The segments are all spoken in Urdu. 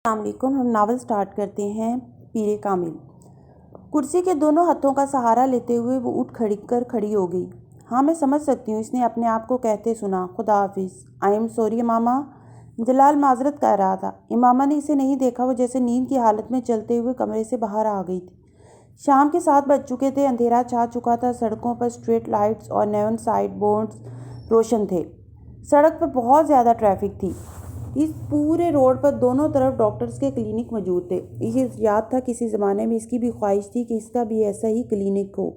السلام علیکم۔ ہم ناول سٹارٹ کرتے ہیں۔ پیر کامل کرسی کے دونوں ہاتھوں کا سہارا لیتے ہوئے وہ اٹھ کھڑی ہو گئی۔ ہاں میں سمجھ سکتی ہوں، اس نے اپنے آپ کو کہتے سنا۔ خدا حافظ۔ آئی ایم سوری امامہ، جلال معذرت کہہ رہا تھا۔ امامہ نے اسے نہیں دیکھا، وہ جیسے نیند کی حالت میں چلتے ہوئے کمرے سے باہر آ گئی تھی۔ شام کے 7 بج چکے تھے، اندھیرا چھا چکا تھا، سڑکوں پر اسٹریٹ لائٹس اور نیون سائن بورڈز روشن تھے۔ سڑک پر بہت زیادہ ٹریفک تھی۔ اس پورے روڈ پر دونوں طرف ڈاکٹرز کے کلینک موجود تھے۔ اسے یاد تھا کسی زمانے میں اس کی بھی خواہش تھی کہ اس کا بھی ایسا ہی کلینک ہو۔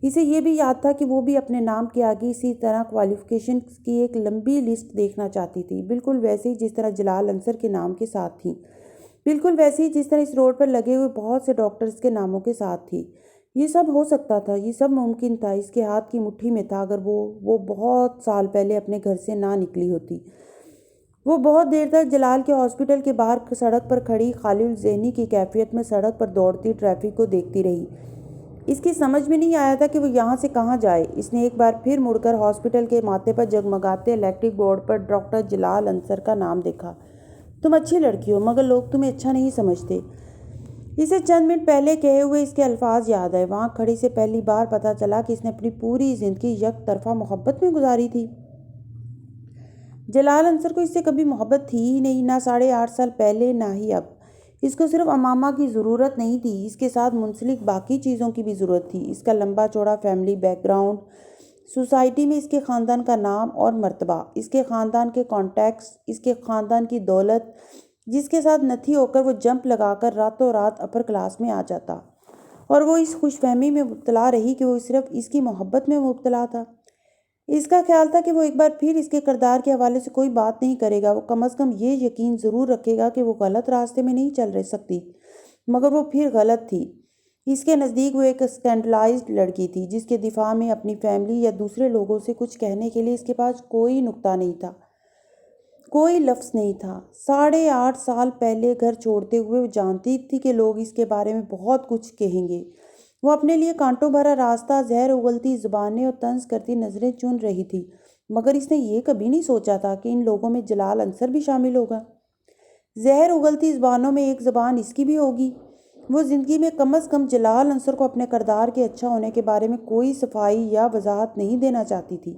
اسے یہ بھی یاد تھا کہ وہ بھی اپنے نام کے آگے اسی طرح کوالیفیکیشنز کی ایک لمبی لسٹ دیکھنا چاہتی تھی، بالکل ویسے ہی جس طرح جلال انصر کے نام کے ساتھ تھی، بالکل ویسے ہی جس طرح اس روڈ پر لگے ہوئے بہت سے ڈاکٹرز کے ناموں کے ساتھ تھی۔ یہ سب ہو سکتا تھا، یہ سب ممکن تھا، اس کے ہاتھ کی مٹھی میں تھا۔ اگر وہ بہت سال پہلے اپنے گھر سے نہ نکلی ہوتی۔ وہ بہت دیر تک جلال کے ہاسپٹل کے باہر سڑک پر کھڑی خالی الذہنی کی کیفیت میں سڑک پر دوڑتی ٹریفک کو دیکھتی رہی۔ اس کی سمجھ میں نہیں آیا تھا کہ وہ یہاں سے کہاں جائے۔ اس نے ایک بار پھر مڑ کر ہاسپٹل کے ماتھے پر جگمگاتے الیکٹرک بورڈ پر ڈاکٹر جلال انصر کا نام دیکھا۔ تم اچھی لڑکی ہو، مگر لوگ تمہیں اچھا نہیں سمجھتے۔ اسے چند منٹ پہلے کہے ہوئے اس کے الفاظ یاد آئے۔ وہاں کھڑی سے پہلی بار پتہ چلا کہ اس نے اپنی پوری زندگی یک طرفہ محبت میں گزاری تھی۔ جلال انصر کو اس سے کبھی محبت تھی ہی نہیں، نہ 8.5 سال پہلے نہ ہی اب۔ اس کو صرف امامہ کی ضرورت نہیں تھی، اس کے ساتھ منسلک باقی چیزوں کی بھی ضرورت تھی۔ اس کا لمبا چوڑا فیملی بیک گراؤنڈ، سوسائٹی میں اس کے خاندان کا نام اور مرتبہ، اس کے خاندان کے کانٹیکٹس، اس کے خاندان کی دولت، جس کے ساتھ نتھی ہو کر وہ جمپ لگا کر راتوں رات اپر کلاس میں آ جاتا، اور وہ اس خوش فہمی میں مبتلا رہی کہ وہ صرف اس کی محبت میں مبتلا تھا۔ اس کا خیال تھا کہ وہ ایک بار پھر اس کے کردار کے حوالے سے کوئی بات نہیں کرے گا، وہ کم از کم یہ یقین ضرور رکھے گا کہ وہ غلط راستے میں نہیں چل سکتی۔ مگر وہ پھر غلط تھی۔ اس کے نزدیک وہ ایک اسکینڈلائزڈ لڑکی تھی، جس کے دفاع میں اپنی فیملی یا دوسرے لوگوں سے کچھ کہنے کے لیے اس کے پاس کوئی نقطہ نہیں تھا، کوئی لفظ نہیں تھا۔ 8.5 سال پہلے گھر چھوڑتے ہوئے وہ جانتی تھی کہ لوگ اس کے بارے میں بہت کچھ کہیں گے۔ وہ اپنے لیے کانٹوں بھرا راستہ، زہر اگلتی زبانیں اور طنز کرتی نظریں چن رہی تھی، مگر اس نے یہ کبھی نہیں سوچا تھا کہ ان لوگوں میں جلال انصر بھی شامل ہوگا۔ زہر اگلتی زبانوں میں ایک زبان اس کی بھی ہوگی۔ وہ زندگی میں کم از کم جلال انصر کو اپنے کردار کے اچھا ہونے کے بارے میں کوئی صفائی یا وضاحت نہیں دینا چاہتی تھی۔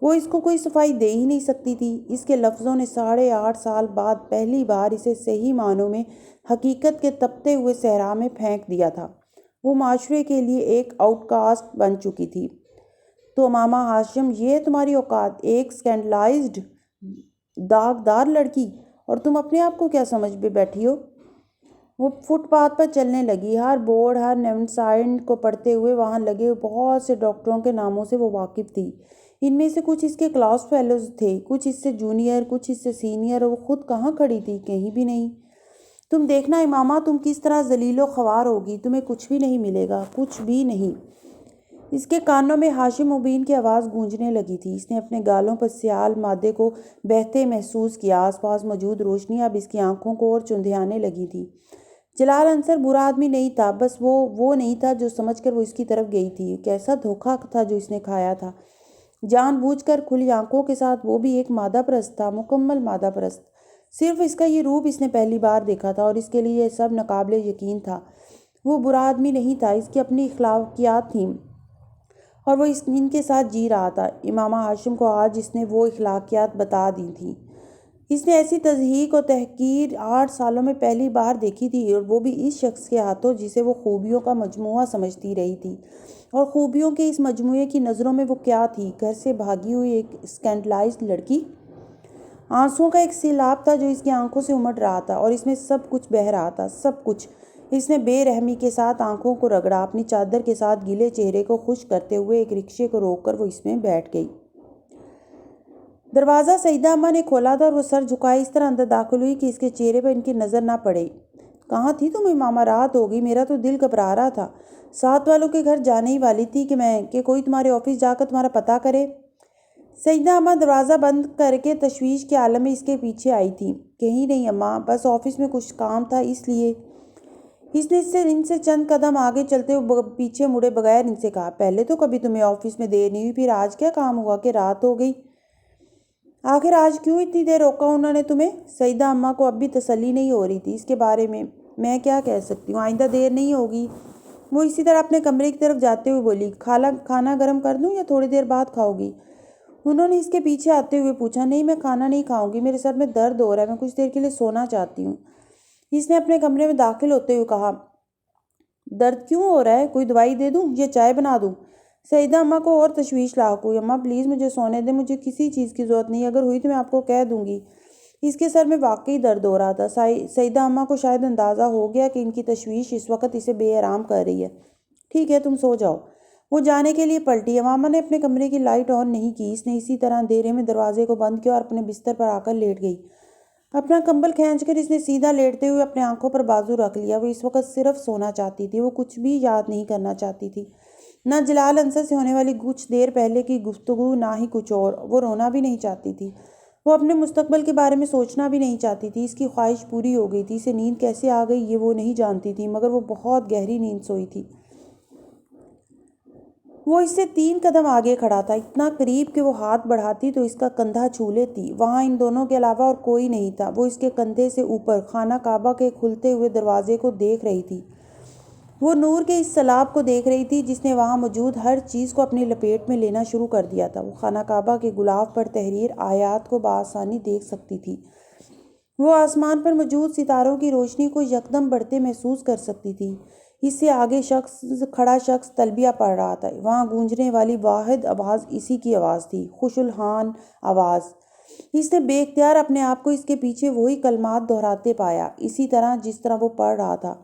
وہ اس کو کوئی صفائی دے ہی نہیں سکتی تھی۔ اس کے لفظوں نے 8.5 سال بعد پہلی بار اسے صحیح معنوں میں حقیقت کے تپتے ہوئے صحرا میں پھینک دیا تھا۔ وہ معاشرے کے لیے ایک آؤٹ کاسٹ بن چکی تھی۔ تو امامہ ہاشم، یہ تمہاری اوقات، ایک اسکینڈلائزڈ داغدار لڑکی، اور تم اپنے آپ کو کیا سمجھ بیٹھی ہو؟ وہ فٹ پاتھ پر چلنے لگی، ہر بورڈ، ہر نیون سائن کو پڑھتے ہوئے۔ وہاں لگے بہت سے ڈاکٹروں کے ناموں سے وہ واقف تھی۔ ان میں سے کچھ اس کے کلاس فیلوز تھے، کچھ اس سے جونیئر، کچھ اس سے سینئر، اور وہ خود کہاں کھڑی تھی؟ کہیں بھی نہیں۔ تم دیکھنا امامہ، تم کس طرح ذلیل و خوار ہوگی، تمہیں کچھ بھی نہیں ملے گا، کچھ بھی نہیں۔ اس کے کانوں میں ہاشم مبین کی آواز گونجنے لگی تھی۔ اس نے اپنے گالوں پر سیال مادے کو بہتے محسوس کیا۔ آس پاس موجود روشنی اب اس کی آنکھوں کو اور چندھیانے لگی تھی۔ جلال انصر برا آدمی نہیں تھا، بس وہ نہیں تھا جو سمجھ کر وہ اس کی طرف گئی تھی۔ کیسا دھوکہ تھا جو اس نے کھایا تھا، جان بوجھ کر کھلی آنکھوں کے ساتھ۔ وہ بھی ایک مادہ پرست تھا، مکمل مادہ پرست۔ صرف اس کا یہ روپ اس نے پہلی بار دیکھا تھا، اور اس کے لیے یہ سب ناقابل یقین تھا۔ وہ برا آدمی نہیں تھا، اس کی اپنی اخلاقیات تھیں، اور وہ ان کے ساتھ جی رہا تھا۔ امامہ ہاشم کو آج اس نے وہ اخلاقیات بتا دی تھیں۔ اس نے ایسی تضحیک و تحقیر 8 سالوں میں پہلی بار دیکھی تھی، اور وہ بھی اس شخص کے ہاتھوں جسے وہ خوبیوں کا مجموعہ سمجھتی رہی تھی۔ اور خوبیوں کے اس مجموعے کی نظروں میں وہ کیا تھی؟ گھر سے بھاگی ہوئی ایک اسکینڈلائزڈ لڑکی۔ آنسوؤں کا ایک سیلاب تھا جو اس کی آنکھوں سے امڑ رہا تھا، اور اس میں سب کچھ بہہ رہا تھا، سب کچھ۔ اس نے بے رحمی کے ساتھ آنکھوں کو رگڑا، اپنی چادر کے ساتھ گیلے چہرے کو خشک کرتے ہوئے ایک رکشے کو روک کر وہ اس میں بیٹھ گئی۔ دروازہ سعیدہ اماں نے کھولا تھا، اور وہ سر جھکائے اس طرح اندر داخل ہوئی کہ اس کے چہرے پر ان کی نظر نہ پڑے۔ کہاں تھی تم امامہ؟ رات ہو گئی، میرا تو دل گھبرا رہا تھا۔ ساتھ والوں کے گھر جانے ہی والی تھی کہ کوئی تمہارے آفس جا کر تمہارا پتہ کرے۔ سعیدہ اماں دروازہ بند کر کے تشویش کے عالم میں اس کے پیچھے آئی تھیں۔ کہیں نہیں اماں، بس آفس میں کچھ کام تھا، اس لیے۔ اس نے ان سے چند قدم آگے چلتے ہوئے پیچھے مڑے بغیر ان سے کہا، پہلے تو کبھی تمہیں آفس میں دیر نہیں ہوئی، پھر آج کیا کام ہوا کہ رات ہو گئی؟ آخر آج کیوں اتنی دیر روکا انہوں نے تمہیں؟ سیدہ اماں کو اب بھی تسلی نہیں ہو رہی تھی اس کے بارے میں کیا کہہ سکتی ہوں، آئندہ دیر نہیں ہوگی۔ وہ اسی طرح اپنے کمرے کی طرف جاتے ہوئے بولی، کھانا گرم کر دوں یا تھوڑی دیر بعد کھاؤ گی؟ انہوں نے اس کے پیچھے آتے ہوئے پوچھا، نہیں میں کھانا نہیں کھاؤں گی، میرے سر میں درد ہو رہا ہے، میں کچھ دیر کے لیے سونا چاہتی ہوں۔ اس نے اپنے کمرے میں داخل ہوتے ہوئے کہا، درد کیوں ہو رہا ہے؟ کوئی دوائی دے دوں یا چائے بنا دوں؟ سیدہ اماں کو اور تشویش لاحق ہوئی، اماں پلیز مجھے سونے دیں، مجھے کسی چیز کی ضرورت نہیں، اگر ہوئی تو میں آپ کو کہہ دوں گی۔ اس کے سر میں واقعی درد ہو رہا تھا۔ سیدہ اماں کو شاید اندازہ ہو گیا کہ ان کی تشویش اس وقت اسے بے آرام کر رہی ہے۔ ٹھیک ہے تم سو جاؤ۔ وہ جانے کے لیے پلٹی۔ امامہ نے اپنے کمرے کی لائٹ آن نہیں کی، اس نے اسی طرح اندھیرے میں دروازے کو بند کیا اور اپنے بستر پر آ کر لیٹ گئی۔ اپنا کمبل کھینچ کر اس نے سیدھا لیٹتے ہوئے اپنے آنکھوں پر بازو رکھ لیا۔ وہ اس وقت صرف سونا چاہتی تھی، وہ کچھ بھی یاد نہیں کرنا چاہتی تھی، نہ جلال انصر سے ہونے والی کچھ دیر پہلے کی گفتگو، نہ ہی کچھ اور۔ وہ رونا بھی نہیں چاہتی تھی، وہ اپنے مستقبل کے بارے میں سوچنا بھی نہیں چاہتی تھی۔ اس کی خواہش پوری ہو گئی تھی، اسے نیند کیسے آ گئی یہ وہ نہیں جانتی تھی، مگر وہ بہت گہری نیند سوئی تھی۔ وہ اس سے 3 قدم آگے کھڑا تھا، اتنا قریب کہ وہ ہاتھ بڑھاتی تو اس کا کندھا چھو لیتی۔ وہاں ان دونوں کے علاوہ اور کوئی نہیں تھا۔ وہ اس کے کندھے سے اوپر خانہ کعبہ کے کھلتے ہوئے دروازے کو دیکھ رہی تھی۔ وہ نور کے اس سیلاب کو دیکھ رہی تھی جس نے وہاں موجود ہر چیز کو اپنی لپیٹ میں لینا شروع کر دیا تھا۔ وہ خانہ کعبہ کے غلاف پر تحریر آیات کو بآسانی دیکھ سکتی تھی۔ وہ آسمان پر موجود ستاروں کی روشنی کو یکدم بڑھتے محسوس کر سکتی تھی۔ اس سے آگے کھڑا شخص تلبیہ پڑھ رہا تھا۔ وہاں گونجنے والی واحد آواز اسی کی آواز تھی، خوش الحان آواز۔ اس نے بے اختیار اپنے آپ کو اس کے پیچھے وہی کلمات دہراتے پایا، اسی طرح جس طرح وہ پڑھ رہا تھا،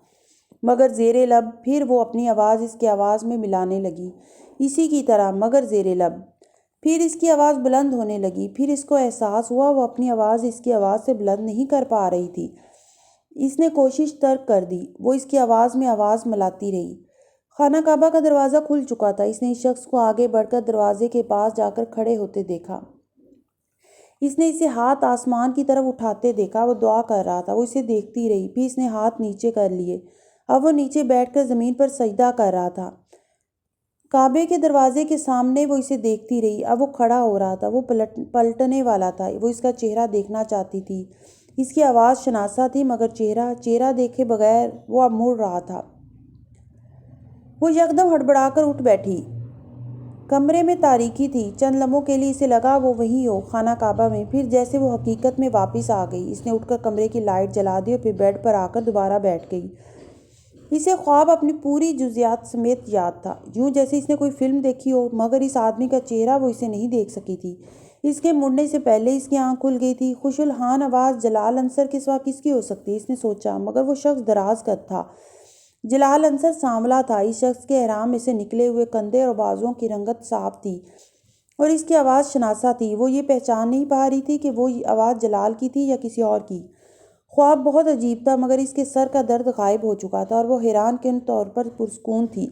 مگر زیر لب۔ پھر وہ اپنی آواز اس کی آواز میں ملانے لگی، اسی کی طرح مگر زیر لب۔ پھر اس کی آواز بلند ہونے لگی۔ پھر اس کو احساس ہوا وہ اپنی آواز اس کی آواز سے بلند نہیں کر پا رہی تھی۔ اس نے کوشش ترک کر دی، وہ اس کی آواز میں آواز ملاتی رہی۔ خانہ کعبہ کا دروازہ کھل چکا تھا۔ اس نے اس شخص کو آگے بڑھ کر دروازے کے پاس جا کر کھڑے ہوتے دیکھا۔ اس نے اسے ہاتھ آسمان کی طرف اٹھاتے دیکھا، وہ دعا کر رہا تھا۔ وہ اسے دیکھتی رہی، پھر اس نے ہاتھ نیچے کر لیے۔ اب وہ نیچے بیٹھ کر زمین پر سجدہ کر رہا تھا۔ کعبے کے دروازے کے سامنے وہ اسے دیکھتی رہی۔ اب وہ کھڑا ہو رہا تھا، وہ پلٹنے والا تھا۔ وہ اس کا چہرہ دیکھنا چاہتی تھی۔ اس کی آواز شناسا تھی مگر چہرہ دیکھے بغیر وہ اب مڑ رہا تھا۔ وہ یکدم ہڑبڑا کر اٹھ بیٹھی۔ کمرے میں تاریکی تھی۔ چند لمحوں کے لیے اسے لگا وہ وہیں ہو، خانہ کعبہ میں۔ پھر جیسے وہ حقیقت میں واپس آ گئی۔ اس نے اٹھ کر کمرے کی لائٹ جلا دی اور پھر بیڈ پر آ کر دوبارہ بیٹھ گئی۔ اسے خواب اپنی پوری جزیات سمیت یاد تھا، یوں جیسے اس نے کوئی فلم دیکھی ہو، مگر اس آدمی کا چہرہ وہ اسے نہیں دیکھ سکی تھی۔ اس کے مڑنے سے پہلے اس کی آنکھ کھل گئی تھی۔ خوش الحان آواز جلال انصر کے سوا کس کی ہو سکتی ہے، اس نے سوچا، مگر وہ شخص دراز قد تھا۔ جلال انصر سانولا تھا۔ اس شخص کے احرام میں سے نکلے ہوئے کندھے اور بازوؤں کی رنگت صاف تھی اور اس کی آواز شناسا تھی۔ وہ یہ پہچان نہیں پا رہی تھی کہ وہ آواز جلال کی تھی یا کسی اور کی۔ خواب بہت عجیب تھا مگر اس کے سر کا درد غائب ہو چکا تھا اور وہ حیران کن طور پر پرسکون تھی۔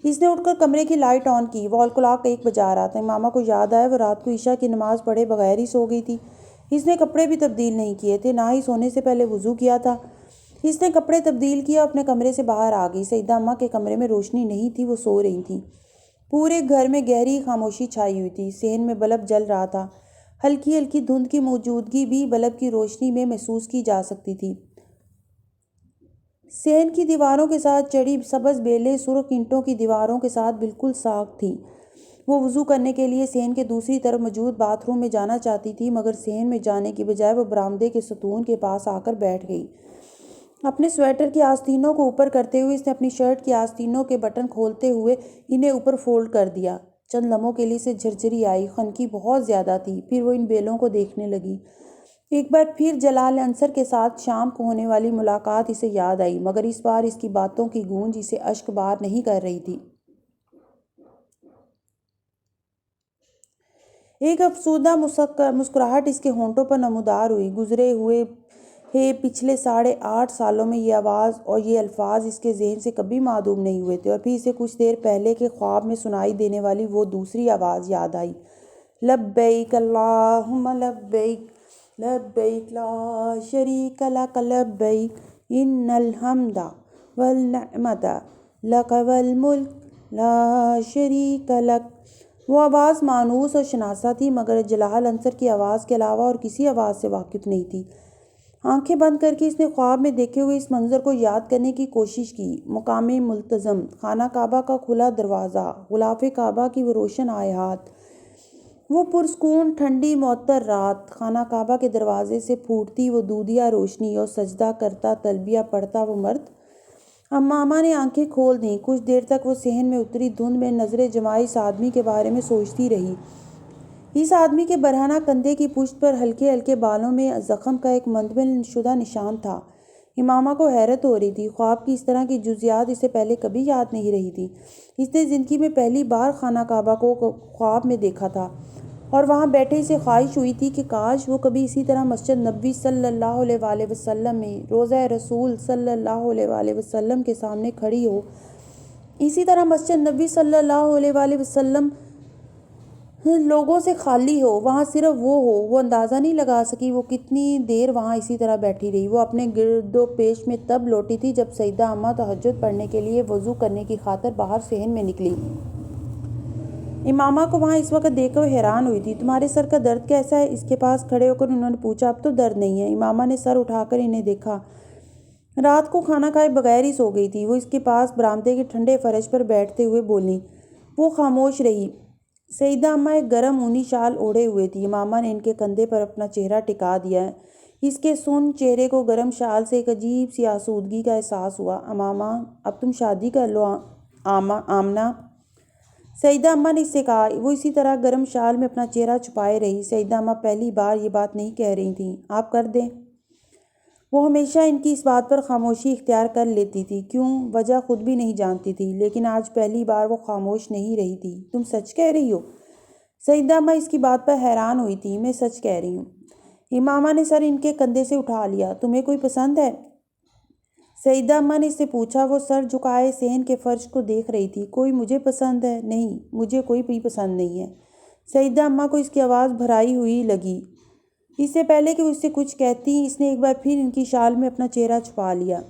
اس نے اٹھ کر کمرے کی لائٹ آن کی۔ وال کلاک 1 بجا رہا تھا۔ امامہ کو یاد آیا وہ رات کو عشاء کی نماز پڑھے بغیر ہی سو گئی تھی۔ اس نے کپڑے بھی تبدیل نہیں کیے تھے، نہ ہی سونے سے پہلے وضو کیا تھا۔ اس نے کپڑے تبدیل کیا اور اپنے کمرے سے باہر آ گئی۔ سیدہ اماں کے کمرے میں روشنی نہیں تھی، وہ سو رہی تھیں۔ پورے گھر میں گہری خاموشی چھائی ہوئی تھی۔ صحن میں بلب جل رہا تھا، ہلکی ہلکی دھند کی موجودگی بھی بلب کی روشنی میں محسوس کی جا سکتی تھی۔ صحن کی دیواروں کے ساتھ چڑھی سبز بیلیں سرخ اینٹوں کی دیواروں کے ساتھ بالکل ساکھ تھیں۔ وہ وضو کرنے کے لیے صحن کے دوسری طرف موجود باتھ روم میں جانا چاہتی تھی مگر صحن میں جانے کی بجائے وہ برآمدے کے ستون کے پاس آ کر بیٹھ گئی۔ اپنے سویٹر کی آستینوں کو اوپر کرتے ہوئے اس نے اپنی شرٹ کی آستینوں کے بٹن کھولتے ہوئے انہیں اوپر فولڈ کر دیا۔ چند لمحوں کے لیے اسے جھرجھری آئی، خنکی بہت زیادہ تھی۔ پھر وہ ان بیلوں کو دیکھنے لگی۔ ایک بار پھر جلال انصر کے ساتھ شام کو ہونے والی ملاقات اسے یاد آئی مگر اس بار اس کی باتوں کی گونج اسے اشک بار نہیں کر رہی تھی۔ ایک افسردہ مسکراہٹ اس کے ہونٹوں پر نمودار ہوئی۔ گزرے ہوئے پچھلے 8.5 سالوں میں یہ آواز اور یہ الفاظ اس کے ذہن سے کبھی معدوم نہیں ہوئے تھے۔ اور پھر اسے کچھ دیر پہلے کے خواب میں سنائی دینے والی وہ دوسری آواز یاد آئی، لبیک اللہم لبیک لبیک لا شریک لک لبیک ان الحمد والنعمت لک والملک لا شریک لک وہ آواز مانوس اور شناسا تھی، مگر جلال انصر کی آواز کے علاوہ اور کسی آواز سے واقف نہیں تھی۔ آنکھیں بند کر کے اس نے خواب میں دیکھے ہوئے اس منظر کو یاد کرنے کی کوشش کی۔ مقام ملتزم، خانہ کعبہ کا کھلا دروازہ، غلاف کعبہ کی وہ روشن آیات، وہ پرسکون ٹھنڈی معطر رات، خانہ کعبہ کے دروازے سے پھوٹتی وہ دودھیا روشنی اور سجدہ کرتا تلبیہ پڑھتا وہ مرد۔ امامہ نے آنکھیں کھول دیں۔ کچھ دیر تک وہ صحن میں اتری دھند میں نظریں جمائے اس آدمی کے بارے میں سوچتی رہی۔ اس آدمی کے برہنہ کندھے کی پشت پر ہلکے ہلکے بالوں میں زخم کا ایک منتقل شدہ نشان تھا۔ امامہ کو حیرت ہو رہی تھی۔ خواب کی اس طرح کی جزیات اسے پہلے کبھی یاد نہیں رہی تھی۔ اس نے زندگی میں پہلی بار خانہ کعبہ کو خواب میں دیکھا تھا، اور وہاں بیٹھے اسے خواہش ہوئی تھی کہ کاش وہ کبھی اسی طرح مسجد نبوی صلی اللہ علیہ وآلہ وسلم میں، روضہ رسول صلی اللہ علیہ وآلہ وسلم کے سامنے کھڑی ہو۔ اسی طرح مسجد نبوی صلی اللہ علیہ وآلہ وسلم لوگوں سے خالی ہو، وہاں صرف وہ ہو۔ وہ اندازہ نہیں لگا سکی وہ کتنی دیر وہاں اسی طرح بیٹھی رہی۔ وہ اپنے گرد و پیش میں تب لوٹی تھی جب سیدہ اماں تہجد پڑھنے کے لیے وضو کرنے کی خاطر باہر صحن میں نکلی۔ امامہ کو وہاں اس وقت دیکھ کر حیران ہوئی تھی۔ تمہارے سر کا درد کیسا ہے؟ اس کے پاس کھڑے ہو کر انہوں نے پوچھا۔ اب تو درد نہیں ہے۔ امامہ نے سر اٹھا کر انہیں دیکھا۔ رات کو کھانا کھائے بغیر ہی سو گئی تھی۔ وہ اس کے پاس برآمدے کے ٹھنڈے فرش پر بیٹھتے ہوئے بولیں۔ وہ خاموش رہی۔ سیدہ اماں ایک گرم اونی شال اوڑھے ہوئے تھی۔ امامہ نے ان کے کندھے پر اپنا چہرہ ٹکا دیا۔ اس کے سن چہرے کو گرم شال سے ایک عجیب سی آسودگی کا احساس ہوا۔ امامہ، اب تم شادی کر لو آمنہ، سیدہ اماں نے اس سے کہا۔ وہ اسی طرح گرم شال میں اپنا چہرہ چھپائے رہی۔ سیدہ اماں پہلی بار یہ بات نہیں کہہ رہی تھیں۔ آپ کر دیں۔ وہ ہمیشہ ان کی اس بات پر خاموشی اختیار کر لیتی تھی۔ کیوں؟ وجہ خود بھی نہیں جانتی تھی، لیکن آج پہلی بار وہ خاموش نہیں رہی تھی۔ تم سچ کہہ رہی ہو؟ سیدہ اماں اس کی بات پر حیران ہوئی تھی۔ میں سچ کہہ رہی ہوں۔ امامہ نے سر ان کے کندھے سے اٹھا لیا۔ تمہیں کوئی پسند ہے؟ سیدہ اماں نے اس سے پوچھا۔ وہ سر جھکائے صحن کے فرش کو دیکھ رہی تھی۔ کوئی مجھے پسند ہے؟ نہیں، مجھے کوئی بھی پسند نہیں ہے۔ سیدہ اماں کو اس کی آواز بھرائی ہوئی لگی۔ اس سے پہلے کہ وہ اس سے کچھ کہتی، اس نے ایک بار پھر ان کی شال میں اپنا چہرہ چھپا لیا۔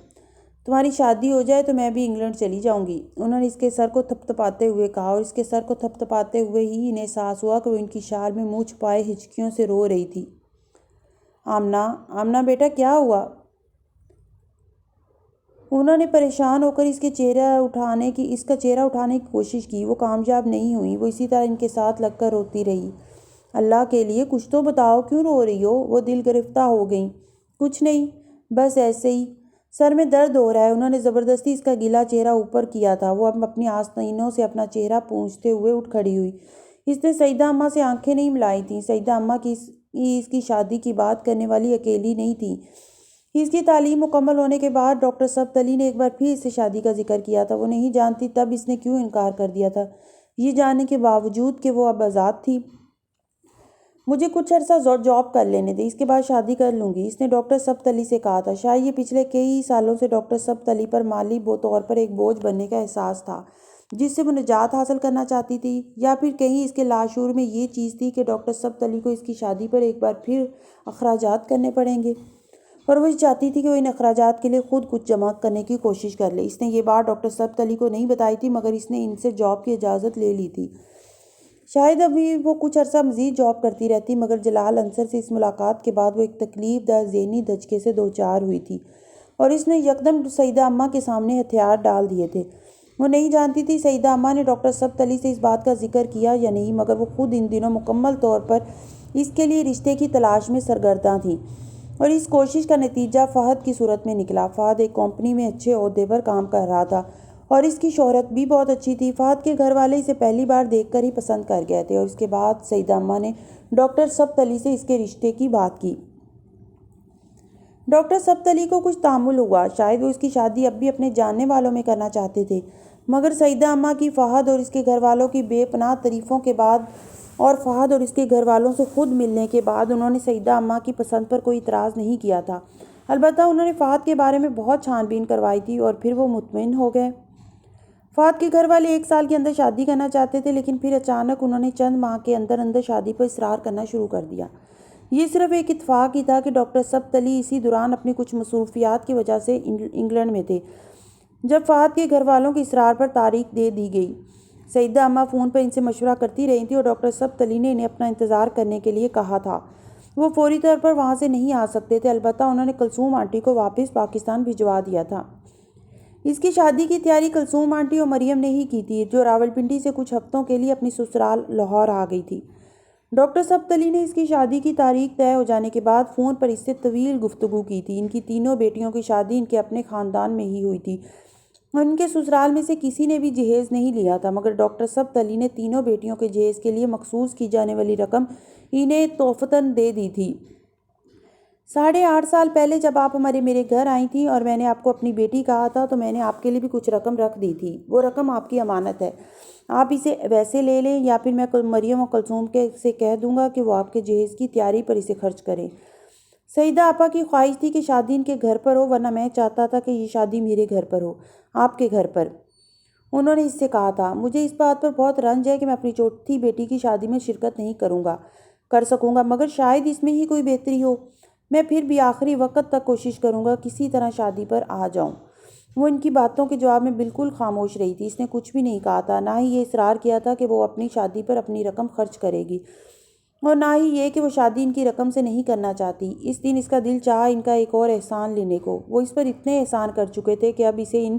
تمہاری شادی ہو جائے تو میں بھی انگلینڈ چلی جاؤں گی، انہوں نے اس کے سر کو تھپتھپاتے ہوئے کہا، اور اس کے سر کو تھپتھپاتے ہوئے ہی انہیں احساس ہوا کہ وہ ان کی شال میں منہ چھپائے ہچکیوں سے رو رہی تھی۔ آمنہ بیٹا کیا ہوا؟ انہوں نے پریشان ہو کر اس کا چہرہ اٹھانے کی کوشش کی۔ وہ کامیاب نہیں ہوئی۔ وہ اسی طرح ان کے ساتھ لگ کر روتی رہی۔ اللہ کے لیے کچھ تو بتاؤ، کیوں رو رہی ہو؟ وہ دل گرفتہ ہو گئیں۔ کچھ نہیں، بس ایسے ہی، سر میں درد ہو رہا ہے۔ انہوں نے زبردستی اس کا گیلا چہرہ اوپر کیا تھا۔ وہ اپنی آستینوں سے اپنا چہرہ پونچھتے ہوئے اٹھ کھڑی ہوئی۔ اس نے سیدہ اماں سے آنکھیں نہیں ملائی تھیں۔ سیدہ اماں اس کی شادی کی بات کرنے والی اکیلی نہیں تھی۔ اس کی تعلیم مکمل ہونے کے بعد ڈاکٹر سبت علی نے ایک بار پھر اس سے شادی کا ذکر کیا تھا۔ وہ نہیں جانتی تب اس نے کیوں انکار کر دیا تھا، یہ جاننے کے باوجود کہ وہ اب آزاد تھی۔ مجھے کچھ عرصہ جاب کر لینے دے، اس کے بعد شادی کر لوں گی، اس نے ڈاکٹر سبت علی سے کہا تھا۔ شاید یہ پچھلے کئی سالوں سے ڈاکٹر سبت علی پر مالی طور پر ایک بوجھ بننے کا احساس تھا جس سے وہ نجات حاصل کرنا چاہتی تھی، یا پھر کہیں اس کے لاشعور میں یہ چیز تھی کہ ڈاکٹر سبت علی کو اس کی شادی پر ایک بار پھر اخراجات کرنے پڑیں گے، اور وہ چاہتی تھی کہ وہ ان اخراجات کے لیے خود کچھ جمع کرنے کی کوشش کر لے۔ اس نے یہ بات ڈاکٹر سبت علی کو نہیں بتائی تھی، مگر اس نے ان سے جاب کی اجازت لے لی تھی۔ شاید ابھی وہ کچھ عرصہ مزید جاب کرتی رہتی، مگر جلال انصر سے اس ملاقات کے بعد وہ ایک تکلیف دہ ذہنی دھچکے سے دوچار ہوئی تھی، اور اس نے یکدم سیدہ اماں کے سامنے ہتھیار ڈال دیے تھے۔ وہ نہیں جانتی تھی سیدہ اماں نے ڈاکٹر سبت علی سے اس بات کا ذکر کیا یا نہیں، مگر وہ خود ان دنوں مکمل طور پر اس کے لیے رشتے کی تلاش میں سرگرداں تھیں، اور اس کوشش کا نتیجہ فہد کی صورت میں نکلا۔ فہد ایک کمپنی میں اچھے عہدے پر کام کر رہا تھا، اور اس کی شہرت بھی بہت اچھی تھی۔ فہد کے گھر والے اسے پہلی بار دیکھ کر ہی پسند کر گئے تھے، اور اس کے بعد سیدہ اماں نے ڈاکٹر سبت علی سے اس کے رشتے کی بات کی۔ ڈاکٹر سبت علی کو کچھ تحمل ہوا، شاید وہ اس کی شادی اب بھی اپنے جاننے والوں میں کرنا چاہتے تھے، مگر سیدہ اماں کی فہد اور اس کے گھر والوں کی بے پناہ تعریفوں کے بعد، اور فہد اور اس کے گھر والوں سے خود ملنے کے بعد، انہوں نے سیدہ اماں کی پسند پر کوئی اعتراض نہیں کیا تھا۔ البتہ انہوں نے فہد کے بارے میں بہت چھان بین کروائی تھی، اور پھر وہ مطمئن ہو گئے۔ فہد کے گھر والے 1 سال کے اندر شادی کرنا چاہتے تھے، لیکن پھر اچانک انہوں نے چند ماہ کے اندر اندر شادی پر اصرار کرنا شروع کر دیا۔ یہ صرف ایک اتفاق ہی تھا کہ ڈاکٹر سبت علی اسی دوران اپنی کچھ مصروفیات کی وجہ سے انگلینڈ میں تھے جب فہد کے گھر والوں کے اصرار پر تاریخ دے دی گئی۔ سیدہ اماں فون پر ان سے مشورہ کرتی رہی تھیں اور ڈاکٹر سبت علی نے انہیں اپنا انتظار کرنے کے لیے کہا تھا۔ وہ فوری طور پر وہاں سے نہیں آ سکتے تھے، البتہ انہوں نے کلثوم آنٹی کو واپس پاکستان بھجوا دیا تھا۔ اس کی شادی کی تیاری کلثوم آنٹی اور مریم نے ہی کی تھی، جو راولپنڈی سے کچھ ہفتوں کے لیے اپنی سسرال لاہور آ گئی تھی۔ ڈاکٹر سبت علی نے اس کی شادی کی تاریخ طے ہو جانے کے بعد فون پر اس سے طویل گفتگو کی تھی۔ ان کی تینوں بیٹیوں کی شادی ان کے اپنے خاندان میں ہی ہوئی تھی اور ان کے سسرال میں سے کسی نے بھی جہیز نہیں لیا تھا، مگر ڈاکٹر سبت علی نے تینوں بیٹیوں کے جہیز کے لیے مخصوص کی جانے والی رقم انہیں تحفتاً دے دی تھی۔ 8.5 سال پہلے جب آپ میرے گھر آئی تھیں اور میں نے آپ کو اپنی بیٹی کہا تھا تو میں نے آپ کے لیے بھی کچھ رقم رکھ دی تھی۔ وہ رقم آپ کی امانت ہے، آپ اسے ویسے لے لیں یا پھر میں مریم اور کلثوم سے کہہ دوں گا کہ وہ آپ کے جہیز کی تیاری پر اسے خرچ کریں۔ سیدہ آپا کی خواہش تھی کہ شادی ان کے گھر پر ہو، ورنہ میں چاہتا تھا کہ یہ شادی میرے گھر پر ہو، آپ کے گھر پر۔ انہوں نے اس سے کہا تھا، مجھے اس بات پر بہت رنج ہے کہ میں اپنی چوتھی بیٹی کی شادی میں شرکت نہیں کر سکوں گا، مگر شاید اس میں ہی کوئی بہتری ہو۔ میں پھر بھی آخری وقت تک کوشش کروں گا کسی طرح شادی پر آ جاؤں۔ وہ ان کی باتوں کے جواب میں بالکل خاموش رہی تھی۔ اس نے کچھ بھی نہیں کہا تھا، نہ ہی یہ اصرار کیا تھا کہ وہ اپنی شادی پر اپنی رقم خرچ کرے گی، اور نہ ہی یہ کہ وہ شادی ان کی رقم سے نہیں کرنا چاہتی۔ اس دن اس کا دل چاہا ان کا ایک اور احسان لینے کو۔ وہ اس پر اتنے احسان کر چکے تھے کہ اب اسے ان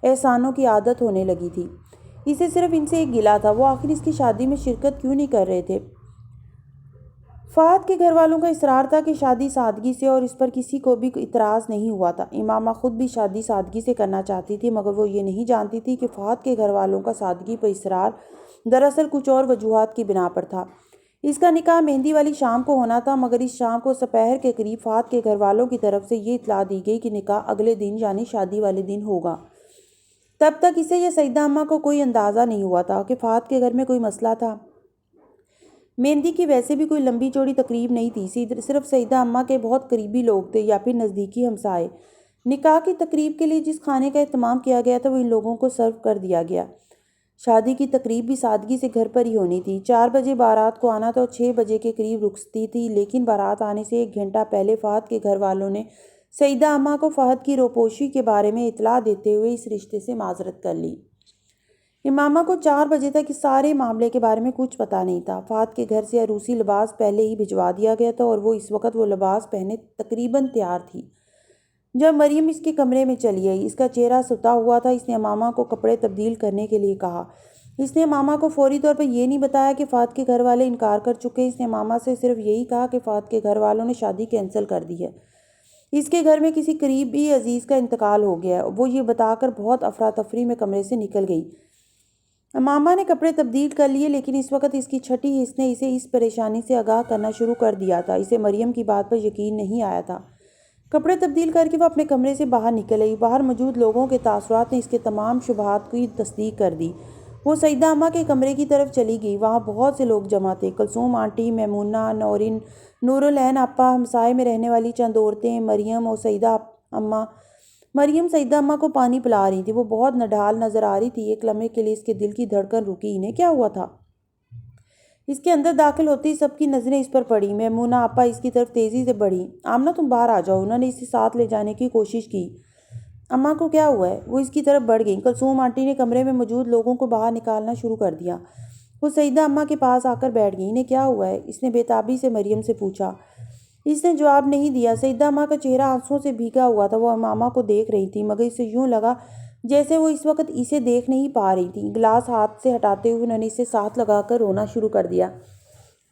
احسانوں کی عادت ہونے لگی تھی۔ اسے صرف ان سے ایک گلہ تھا، وہ آخر اس کی شادی میں شرکت کیوں نہیں کر رہے تھے۔ فہد کے گھر والوں کا اصرار تھا کہ شادی سادگی سے، اور اس پر کسی کو بھی اعتراض نہیں ہوا تھا۔ امامہ خود بھی شادی سادگی سے کرنا چاہتی تھی، مگر وہ یہ نہیں جانتی تھی کہ فہد کے گھر والوں کا سادگی پر اصرار دراصل کچھ اور وجوہات کی بنا پر تھا۔ اس کا نکاح مہندی والی شام کو ہونا تھا، مگر اس شام کو سپہر کے قریب فہد کے گھر والوں کی طرف سے یہ اطلاع دی گئی کہ نکاح اگلے دن یعنی شادی والے دن ہوگا۔ تب تک اسے یا سیدہ اماں کو کوئی اندازہ نہیں ہوا تھا کہ فہد کے گھر میں کوئی مسئلہ تھا۔ مہندی کی ویسے بھی کوئی لمبی چوڑی تقریب نہیں تھی، صرف سیدہ اماں کے بہت قریبی لوگ تھے یا پھر نزدیکی ہمسائے۔ نکاح کی تقریب کے لیے جس کھانے کا اہتمام کیا گیا تھا وہ ان لوگوں کو سرو کر دیا گیا۔ شادی کی تقریب بھی سادگی سے گھر پر ہی ہونی تھی۔ 4 بجے بارات کو آنا تھا اور 6 بجے کے قریب رخصتی تھی، لیکن بارات آنے سے 1 گھنٹہ پہلے فہد کے گھر والوں نے سیدہ اماں کو فہد کی روپوشی کے بارے میں اطلاع دیتے ہوئے اس رشتے سے معذرت کر لی۔ امامہ کو 4 بجے تک اس سارے معاملے کے بارے میں کچھ پتہ نہیں تھا۔ فہد کے گھر سے عروسی لباس پہلے ہی بھجوا دیا گیا تھا اور وہ اس وقت وہ لباس پہنے تقریباً تیار تھی۔ جب مریم اس کے کمرے میں چلی آئی، اس کا چہرہ ستا ہوا تھا۔ اس نے امامہ کو کپڑے تبدیل کرنے کے لیے کہا۔ اس نے امامہ کو فوری طور پر یہ نہیں بتایا کہ فہد کے گھر والے انکار کر چکے۔ اس نے امامہ سے صرف یہی کہا کہ فہد کے گھر والوں نے شادی کینسل کر دی ہے، اس کے گھر میں کسی قریبی عزیز کا انتقال ہو گیا ہے۔ وہ یہ بتا کر بہت افراتفری میں کمرے سے نکل گئی۔ امامہ نے کپڑے تبدیل کر لیے، لیکن اس وقت اس کی چھٹی حس نے اسے اس پریشانی سے آگاہ کرنا شروع کر دیا تھا۔ اسے مریم کی بات پر یقین نہیں آیا تھا۔ کپڑے تبدیل کر کے وہ اپنے کمرے سے باہر نکل آئی۔ باہر موجود لوگوں کے تاثرات نے اس کے تمام شبہات کی تصدیق کر دی۔ وہ سیدہ اماں کے کمرے کی طرف چلی گئی۔ وہاں بہت سے لوگ جمع تھے، کلثوم آنٹی، میمونہ، نورین، نورالعین آپا، ہمسائے میں رہنے والی چند عورتیں، مریم اور سیدہ اماں۔ مریم سیدہ اماں کو پانی پلا رہی تھی۔ وہ بہت نڈھال نظر آ رہی تھی۔ ایک لمحے کے لیے اس کے دل کی دھڑکن رکی۔ انہیں کیا ہوا تھا؟ اس کے اندر داخل ہوتے ہی سب کی نظریں اس پر پڑیں۔ میمونہ آپا اس کی طرف تیزی سے بڑھیں۔ آمنہ تم باہر آ جاؤ۔ انہوں نے اسے ساتھ لے جانے کی کوشش کی۔ اماں کو کیا ہوا ہے؟ وہ اس کی طرف بڑھ گئیں۔ کلثوم آنٹی نے کمرے میں موجود لوگوں کو باہر نکالنا شروع کر دیا۔ وہ سیدہ اماں کے پاس آ کر بیٹھ گئیں۔ انہیں کیا ہوا ہے؟ اس نے بے تابی سے مریم سے پوچھا۔ اس نے جواب نہیں دیا۔ سیدہ اماں کا چہرہ آنسوؤں سے بھیگا ہوا تھا۔ وہ امامہ کو دیکھ رہی تھی، مگر اسے یوں لگا جیسے وہ اس وقت اسے دیکھ نہیں پا رہی تھی۔ گلاس ہاتھ سے ہٹاتے ہوئے انہوں نے اسے ساتھ لگا کر رونا شروع کر دیا۔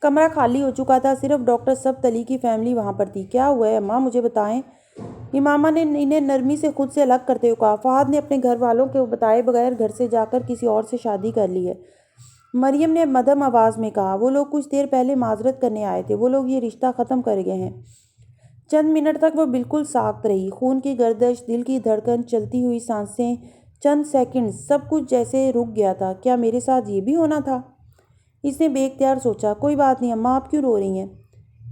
کمرہ خالی ہو چکا تھا، صرف ڈاکٹر سبت علی کی فیملی وہاں پر تھی۔ کیا ہوا ہے اماں، مجھے بتائیں۔ امامہ نے انہیں نرمی سے خود سے الگ کرتے ہوئے کہا۔ فہد نے اپنے گھر والوں کو بتائے بغیر گھر سے جا کر کسی اور سے شادی کر لی ہے، مریم نے مدھم آواز میں کہا۔ وہ لوگ کچھ دیر پہلے معذرت کرنے آئے تھے، وہ لوگ یہ رشتہ ختم کر گئے ہیں۔ چند منٹ تک وہ بالکل ساکت رہی۔ خون کی گردش، دل کی دھڑکن، چلتی ہوئی سانسیں، چند سیکنڈ سب کچھ جیسے رک گیا تھا۔ کیا میرے ساتھ یہ بھی ہونا تھا؟ اس نے بے اختیار سوچا۔ کوئی بات نہیں اماں، آپ کیوں رو رہی ہیں؟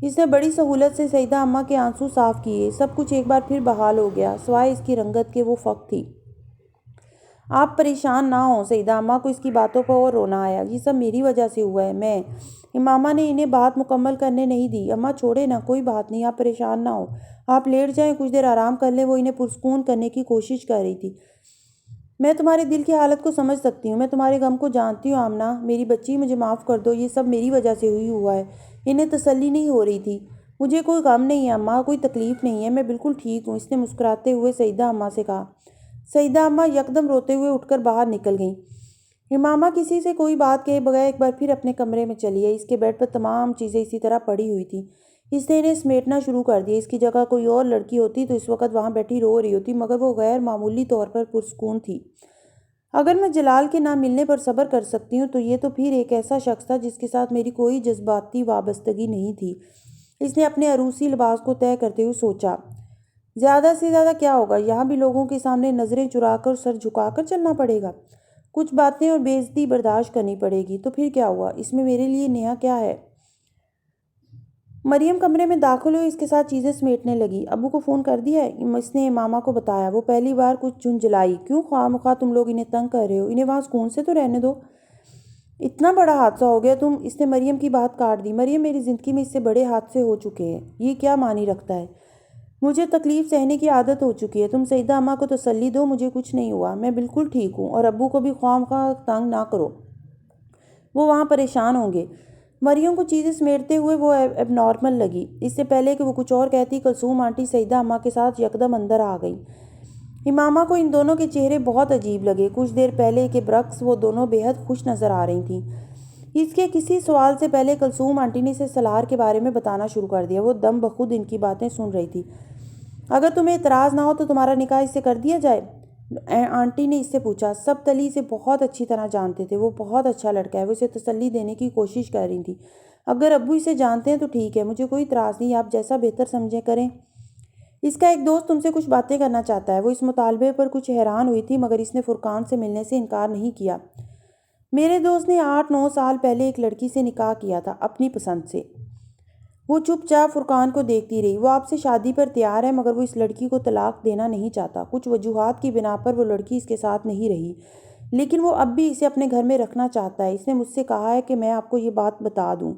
اس نے بڑی سہولت سے سیدہ اماں کے آنسو صاف کیے۔ سب کچھ ایک بار پھر بحال ہو گیا، سوائے اس کی رنگت کے۔ وہ فق تھی۔ آپ پریشان نہ ہوں، سیدہ اماں کو اس کی باتوں پر اور رونا آیا۔ یہ سب میری وجہ سے ہوا ہے، میں۔ امامہ نے انہیں بات مکمل کرنے نہیں دی۔ اماں چھوڑے نا، کوئی بات نہیں، آپ پریشان نہ ہوں، آپ لیٹ جائیں، کچھ دیر آرام کر لیں۔ وہ انہیں پرسکون کرنے کی کوشش کر رہی تھی۔ میں تمہارے دل کی حالت کو سمجھ سکتی ہوں، میں تمہارے غم کو جانتی ہوں آمنہ، میری بچی مجھے معاف کر دو، یہ سب میری وجہ سے ہوا ہے۔ انہیں تسلی نہیں ہو رہی تھی۔ مجھے کوئی غم نہیں ہے اماں، کوئی تکلیف نہیں ہے، میں بالکل ٹھیک ہوں، اس نے مسکراتے ہوئے سعیدہ اماں سے کہا۔ سعیدہ اماں یکدم روتے ہوئے اٹھ کر باہر نکل گئیں۔ امامہ کسی سے کوئی بات کہے بغیر ایک بار پھر اپنے کمرے میں چلی آئی۔ اس کے بیڈ پر تمام چیزیں اسی طرح پڑی ہوئی تھیں۔ اس نے انہیں سمیٹنا شروع کر دیا۔ اس کی جگہ کوئی اور لڑکی ہوتی تو اس وقت وہاں بیٹھی رو رہی ہوتی، مگر وہ غیر معمولی طور پر پرسکون تھی۔ اگر میں جلال کے نہ ملنے پر صبر کر سکتی ہوں تو یہ تو پھر ایک ایسا شخص تھا جس کے ساتھ میری کوئی جذباتی وابستگی نہیں تھی۔ اس نے اپنے عروسی لباس کو طے کرتے ہوئے سوچا، زیادہ سے زیادہ کیا ہوگا، یہاں بھی لوگوں کے سامنے نظریں چرا کر سر جھکا کر چلنا پڑے گا، کچھ باتیں اور بے عزتی برداشت کرنی پڑے گی، تو پھر کیا ہوا، اس میں میرے لیے نیا کیا ہے۔ مریم کمرے میں داخل ہوئی، اس کے ساتھ چیزیں سمیٹنے لگی۔ ابو کو فون کر دیا ہے؟ اس نے امامہ کو بتایا۔ وہ پہلی بار کچھ جھنجھلائی۔ کیوں خواہ مخواہ تم لوگ انہیں تنگ کر رہے ہو، انہیں وہاں سکون سے تو رہنے دو۔ اتنا بڑا حادثہ ہو گیا اس نے مریم کی بات کاٹ دی۔ مریم، میری زندگی میں اس سے بڑے حادثے ہو چکے ہیں، یہ کیا معنی رکھتا ہے؟ مجھے تکلیف سہنے کی عادت ہو چکی ہے، تم سعیدہ اماں کو تسلی دو، مجھے کچھ نہیں ہوا، میں بالکل ٹھیک ہوں، اور ابو کو بھی خواہ مخواہ تنگ نہ کرو، وہ وہاں پریشان ہوں گے۔ مریم کو چیزیں سمیٹتے ہوئے وہ اب نارمل لگی۔ اس سے پہلے کہ وہ کچھ اور کہتی، کلثوم آنٹی سعیدہ اماں کے ساتھ یکدم اندر آ گئیں۔ امامہ کو ان دونوں کے چہرے بہت عجیب لگے۔ کچھ دیر پہلے کے برعکس وہ دونوں بے حد خوش نظر آ رہی تھیں۔ اس کے کسی سوال سے پہلے کلثوم آنٹی نے اسے سلار کے بارے میں بتانا شروع کر دیا۔ وہ دم بخود ان کی باتیں سن رہی تھی۔ اگر تمہیں اعتراض نہ ہو تو تمہارا نکاح اس سے کر دیا جائے؟ آنٹی نے اس سے پوچھا۔ سب تلی اسے بہت اچھی طرح جانتے تھے، وہ بہت اچھا لڑکا ہے۔ وہ اسے تسلی دینے کی کوشش کر رہی تھی۔ اگر ابو اسے جانتے ہیں تو ٹھیک ہے، مجھے کوئی اعتراض نہیں، آپ جیسا بہتر سمجھیں کریں۔ اس کا ایک دوست تم سے کچھ باتیں کرنا چاہتا ہے۔ وہ اس مطالبے پر کچھ حیران ہوئی تھی، مگر اس نے فرقان سے ملنے سے انکار نہیں کیا۔ میرے دوست نے 8-9 سال پہلے ایک لڑکی سے نکاح کیا تھا، اپنی پسند سے۔ وہ چپ چاپ فرقان کو دیکھتی رہی۔ وہ آپ سے شادی پر تیار ہے، مگر وہ اس لڑکی کو طلاق دینا نہیں چاہتا۔ کچھ وجوہات کی بنا پر وہ لڑکی اس کے ساتھ نہیں رہی، لیکن وہ اب بھی اسے اپنے گھر میں رکھنا چاہتا ہے۔ اس نے مجھ سے کہا ہے کہ میں آپ کو یہ بات بتا دوں،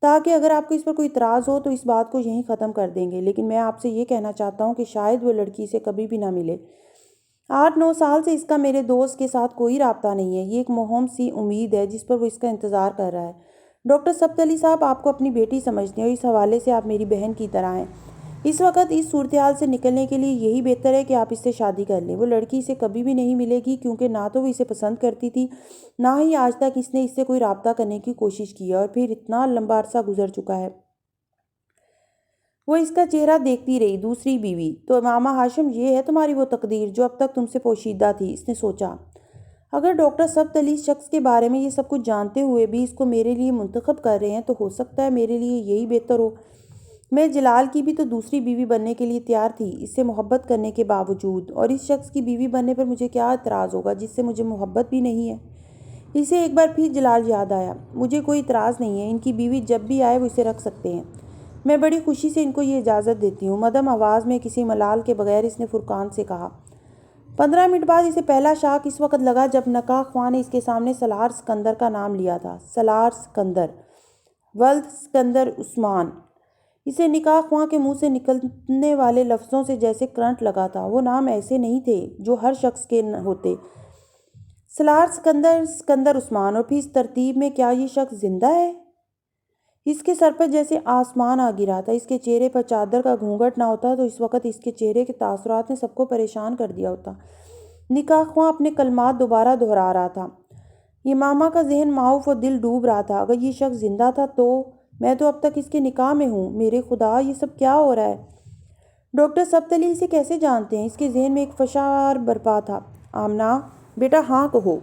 تاکہ اگر آپ کو اس پر کوئی اعتراض ہو تو اس بات کو یہیں ختم کر دیں گے، لیکن میں آپ سے یہ کہنا چاہتا ہوں کہ شاید وہ لڑکی سے کبھی بھی نہ ملے۔ 8-9 سال سے اس کا میرے دوست کے ساتھ کوئی رابطہ نہیں ہے۔ یہ ایک مہم سی امید ہے جس پر وہ اس کا انتظار کر رہا ہے۔ ڈاکٹر سبت علی صاحب آپ کو اپنی بیٹی سمجھتے ہیں اور اس حوالے سے آپ میری بہن کی طرح ہیں۔ اس وقت اس صورتحال سے نکلنے کے لیے یہی بہتر ہے کہ آپ اس سے شادی کر لیں۔ وہ لڑکی اسے کبھی بھی نہیں ملے گی، کیونکہ نہ تو وہ اسے پسند کرتی تھی، نہ ہی آج تک اس نے اس سے کوئی رابطہ کرنے کی کوشش کی ہے، اور پھر اتنا لمبا عرصہ گزر چکا ہے۔ وہ اس کا چہرہ دیکھتی رہی۔ دوسری بیوی تو امامہ ہاشم، یہ ہے تمہاری وہ تقدیر جو اب تک تم سے پوشیدہ تھی۔ اس نے سوچا، اگر ڈاکٹر سبت علی شخص کے بارے میں یہ سب کچھ جانتے ہوئے بھی اس کو میرے لیے منتخب کر رہے ہیں تو ہو سکتا ہے میرے لیے یہی بہتر ہو۔ میں جلال کی بھی تو دوسری بیوی بننے کے لیے تیار تھی، اس سے محبت کرنے کے باوجود، اور اس شخص کی بیوی بننے پر مجھے کیا اعتراض ہوگا جس سے مجھے محبت بھی نہیں ہے۔ اسے ایک بار پھر جلال یاد آیا۔ مجھے کوئی اعتراض نہیں ہے، ان کی بیوی جب بھی آئے وہ اسے رکھ سکتے ہیں، میں بڑی خوشی سے ان کو یہ اجازت دیتی ہوں۔ مدھم آواز میں کسی ملال کے بغیر اس نے فرقان سے کہا۔ 15 منٹ بعد اسے پہلا شاک اس وقت لگا جب نکاح خواہ نے اس کے سامنے سالار سکندر کا نام لیا تھا۔ سالار سکندر، ولد سکندر عثمان۔ اسے نکاح خواہ کے منہ سے نکلنے والے لفظوں سے جیسے کرنٹ لگا تھا۔ وہ نام ایسے نہیں تھے جو ہر شخص کے ہوتے۔ سالار سکندر، سکندر عثمان، اور پھر اس ترتیب میں کیا یہ شخص زندہ ہے؟ اس کے سر پر جیسے آسمان آ گرا تھا۔ اس کے چہرے پر چادر کا گھونگھٹ نہ ہوتا تو اس وقت اس کے چہرے کے تاثرات نے سب کو پریشان کر دیا ہوتا۔ نکاح خواہ اپنے کلمات دوبارہ دہرا رہا تھا۔ امامہ کا ذہن معاف اور دل ڈوب رہا تھا۔ اگر یہ شخص زندہ تھا تو میں تو اب تک اس کے نکاح میں ہوں۔ میرے خدا، یہ سب کیا ہو رہا ہے؟ ڈاکٹر سبت علی اسے کیسے جانتے ہیں؟ اس کے ذہن میں ایک فشار برپا تھا۔ آمنہ بیٹا، ہاں کہو۔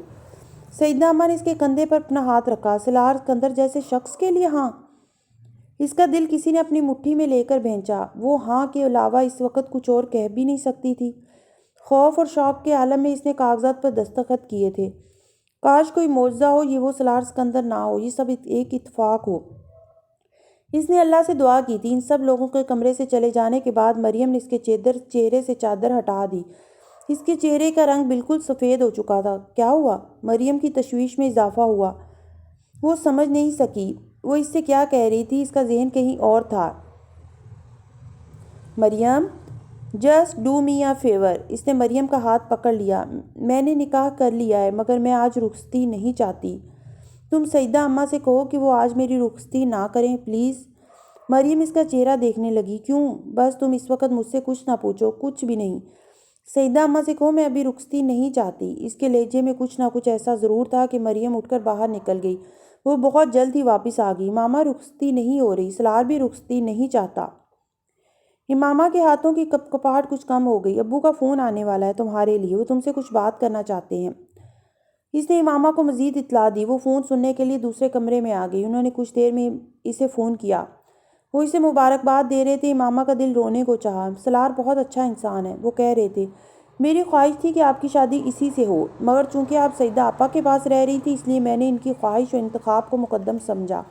سعیدہ اماں نے اس کے کندھے پر اپنا ہاتھ رکھا۔ سالار سکندر جیسے شخص کے لیے ہاں؟ اس کا دل کسی نے اپنی مٹھی میں لے کر بھینچا۔ وہ ہاں کے علاوہ اس وقت کچھ اور کہہ بھی نہیں سکتی تھی۔ خوف اور شوق کے عالم میں اس نے کاغذات پر دستخط کیے تھے۔ کاش کوئی معجزہ ہو، یہ وہ سالار سکندر نہ ہو، یہ سب ایک اتفاق ہو۔ اس نے اللہ سے دعا کی تھی۔ ان سب لوگوں کے کمرے سے چلے جانے کے بعد مریم نے اس کے چہرے سے چادر ہٹا دی۔ اس کے چہرے کا رنگ بالکل سفید ہو چکا تھا۔ کیا ہوا؟ مریم کی تشویش میں اضافہ ہوا۔ وہ سمجھ نہیں سکی وہ اس سے کیا کہہ رہی تھی۔ اس کا ذہن کہیں اور تھا۔ Maryam, just do me a favour. اس نے مریم کا ہاتھ پکڑ لیا۔ میں نے نکاح کر لیا ہے مگر میں آج رخصتی نہیں چاہتی۔ تم سیدہ اماں سے کہو کہ وہ آج میری رخصتی نہ کریں پلیز۔ مریم اس کا چہرہ دیکھنے لگی۔ کیوں؟ بس تم اس وقت مجھ سے کچھ نہ پوچھو، کچھ بھی نہیں۔ سیدہ اماں سے کہو میں ابھی رخصتی نہیں چاہتی۔ اس کے لہجے میں کچھ نہ کچھ ایسا ضرور تھا کہ مریم اٹھ کر باہر نکل گئی۔ وہ بہت جلد ہی واپس آ گئی۔ ماما رخصتی نہیں ہو رہی، سلار بھی رخصتی نہیں چاہتا۔ امامہ کے ہاتھوں کی کپکپاہٹ کچھ کم ہو گئی۔ ابو کا فون آنے والا ہے تمہارے لیے، وہ تم سے کچھ بات کرنا چاہتے ہیں۔ اس نے امامہ کو مزید اطلاع دی۔ وہ فون سننے کے لیے دوسرے کمرے میں آ گئی۔ انہوں نے کچھ دیر میں اسے فون کیا۔ وہ اسے مبارکباد دے رہے تھے۔ امامہ کا دل رونے کو چاہا۔ سلار بہت اچھا انسان ہے، وہ کہہ رہے تھے۔ میری خواہش تھی کہ آپ کی شادی اسی سے ہو، مگر چونکہ آپ سیدہ آپا کے پاس رہ رہی تھی اس لیے میں نے ان کی خواہش و انتخاب کو مقدم سمجھا۔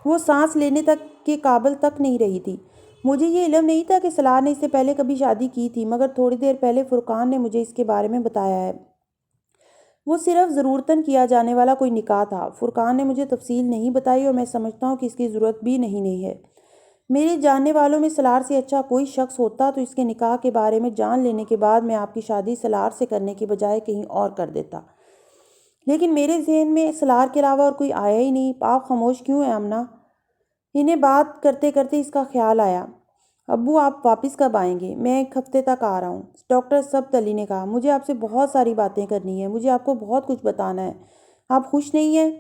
وہ سانس لینے تک کے قابل تک نہیں رہی تھی۔ مجھے یہ علم نہیں تھا کہ سلار نے اس سے پہلے کبھی شادی کی تھی، مگر تھوڑی دیر پہلے فرقان نے مجھے اس کے بارے میں بتایا ہے۔ وہ صرف ضرورتاً کیا جانے والا کوئی نکاح تھا۔ فرقان نے مجھے تفصیل نہیں بتائی اور میں سمجھتا ہوں کہ اس کی ضرورت بھی نہیں ہے۔ میرے جاننے والوں میں سلار سے اچھا کوئی شخص ہوتا تو اس کے نکاح کے بارے میں جان لینے کے بعد میں آپ کی شادی سلار سے کرنے کی بجائے کہیں اور کر دیتا۔ لیکن میرے ذہن میں سلار کے علاوہ اور کوئی آیا ہی نہیں۔ آپ خاموش کیوں ہیں آمنہ؟ انہیں بات کرتے کرتے اس کا خیال آیا۔ ابو آپ واپس کب آئیں گے؟ میں ایک ہفتے تک آ رہا ہوں، ڈاکٹر سبت علی نے کہا۔ مجھے آپ سے بہت ساری باتیں کرنی ہیں، مجھے آپ کو بہت کچھ بتانا ہے۔ آپ خوش نہیں ہیں؟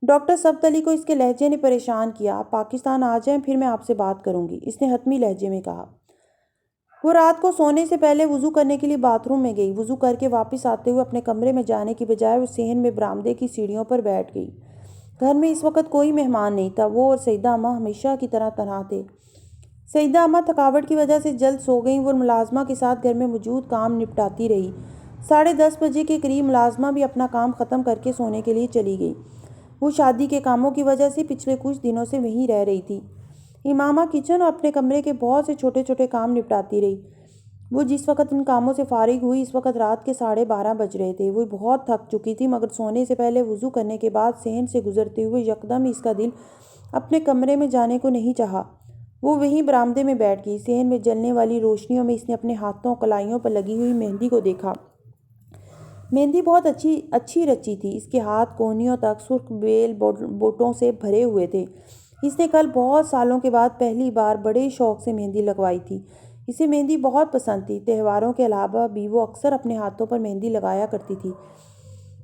ڈاکٹر سبت علی کو اس کے لہجے نے پریشان کیا۔ آپ پاکستان آ جائیں پھر میں آپ سے بات کروں گی، اس نے حتمی لہجے میں کہا۔ وہ رات کو سونے سے پہلے وضو کرنے کے لیے باتھ روم میں گئی۔ وضو کر کے واپس آتے ہوئے اپنے کمرے میں جانے کی بجائے وہ صحن میں برآمدے کی سیڑھیوں پر بیٹھ گئی۔ گھر میں اس وقت کوئی مہمان نہیں تھا۔ وہ اور سیدہ اماں ہمیشہ کی طرح تنہا تھے۔ سیدہ اماں تھکاوٹ کی وجہ سے جلد سو گئیں۔ وہ ملازمہ کے ساتھ گھر میں موجود کام نپٹاتی رہی۔ 10:30 بجے کے قریب ملازمہ بھی اپنا کام ختم کر کے سونے کے لیے چلی گئی۔ وہ شادی کے کاموں کی وجہ سے پچھلے کچھ دنوں سے وہیں رہ رہی تھی۔ امامہ کچن اور اپنے کمرے کے بہت سے چھوٹے چھوٹے کام نپٹاتی رہی۔ وہ جس وقت ان کاموں سے فارغ ہوئی اس وقت رات کے 12:30 بج رہے تھے۔ وہ بہت تھک چکی تھی مگر سونے سے پہلے وضو کرنے کے بعد صحن سے گزرتے ہوئے یکدم اس کا دل اپنے کمرے میں جانے کو نہیں چاہا۔ وہ وہیں برآمدے میں بیٹھ گئی۔ صحن میں جلنے والی روشنیوں میں اس نے اپنے ہاتھوں کلائیوں پر لگی ہوئی مہندی کو دیکھا۔ مہندی بہت اچھی رچی تھی۔ اس کے ہاتھ کونیوں تک سرخ بیل بوٹوں سے بھرے ہوئے تھے۔ اس نے کل بہت سالوں کے بعد پہلی بار بڑے شوق سے مہندی لگوائی تھی۔ اسے مہندی بہت پسند تھی۔ تہواروں کے علاوہ بھی وہ اکثر اپنے ہاتھوں پر مہندی لگایا کرتی تھی،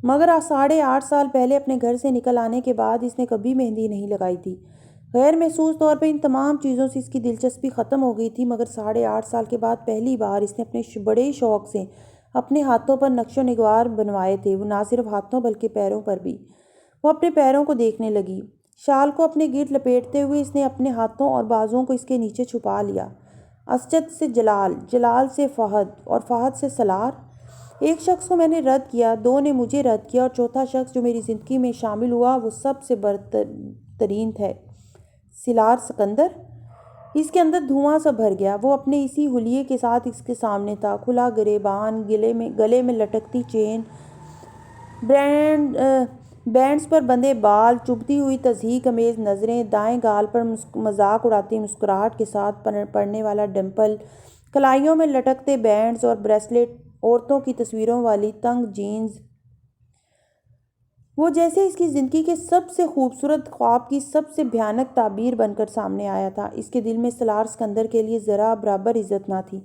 مگر 8.5 سال پہلے اپنے گھر سے نکل آنے کے بعد اس نے کبھی مہندی نہیں لگائی تھی۔ غیر محسوس طور پہ ان تمام چیزوں سے اس کی دلچسپی ختم ہو گئی تھی، مگر 8.5 سال کے بعد پہلی بار اس نے اپنے بڑے شوق سے اپنے ہاتھوں پر نقش و نگار بنوائے تھے۔ وہ نہ صرف ہاتھوں بلکہ پیروں پر بھی۔ وہ اپنے پیروں کو دیکھنے لگی۔ شال کو اپنے گرد لپیٹتے ہوئے اس نے اپنے ہاتھوں اور بازوؤں کو اس کے نیچے چھپا لیا۔ اسجد سے جلال، جلال سے فہد اور فہد سے سلار۔ ایک شخص کو میں نے رد کیا، 2 نے مجھے رد کیا اور چوتھا شخص جو میری زندگی میں شامل ہوا وہ سب سے برترین ہے، سلار سکندر۔ اس کے اندر دھواں سا بھر گیا۔ وہ اپنے اسی حلیے کے ساتھ اس کے سامنے تھا، کھلا گریبان، گلے میں لٹکتی چین، بینڈز پر بندھے بال، چبھتی ہوئی تضحیک امیز نظریں، دائیں گال پر مذاق اڑاتی مسکراہٹ کے ساتھ پڑنے والا ڈمپل، کلائیوں میں لٹکتے بینڈز اور بریسلیٹ، عورتوں کی تصویروں والی تنگ جینز۔ وہ جیسے اس کی زندگی کے سب سے خوبصورت خواب کی سب سے بھیانک تعبیر بن کر سامنے آیا تھا۔ اس کے دل میں سلار سکندر کے لیے ذرا برابر عزت نہ تھی۔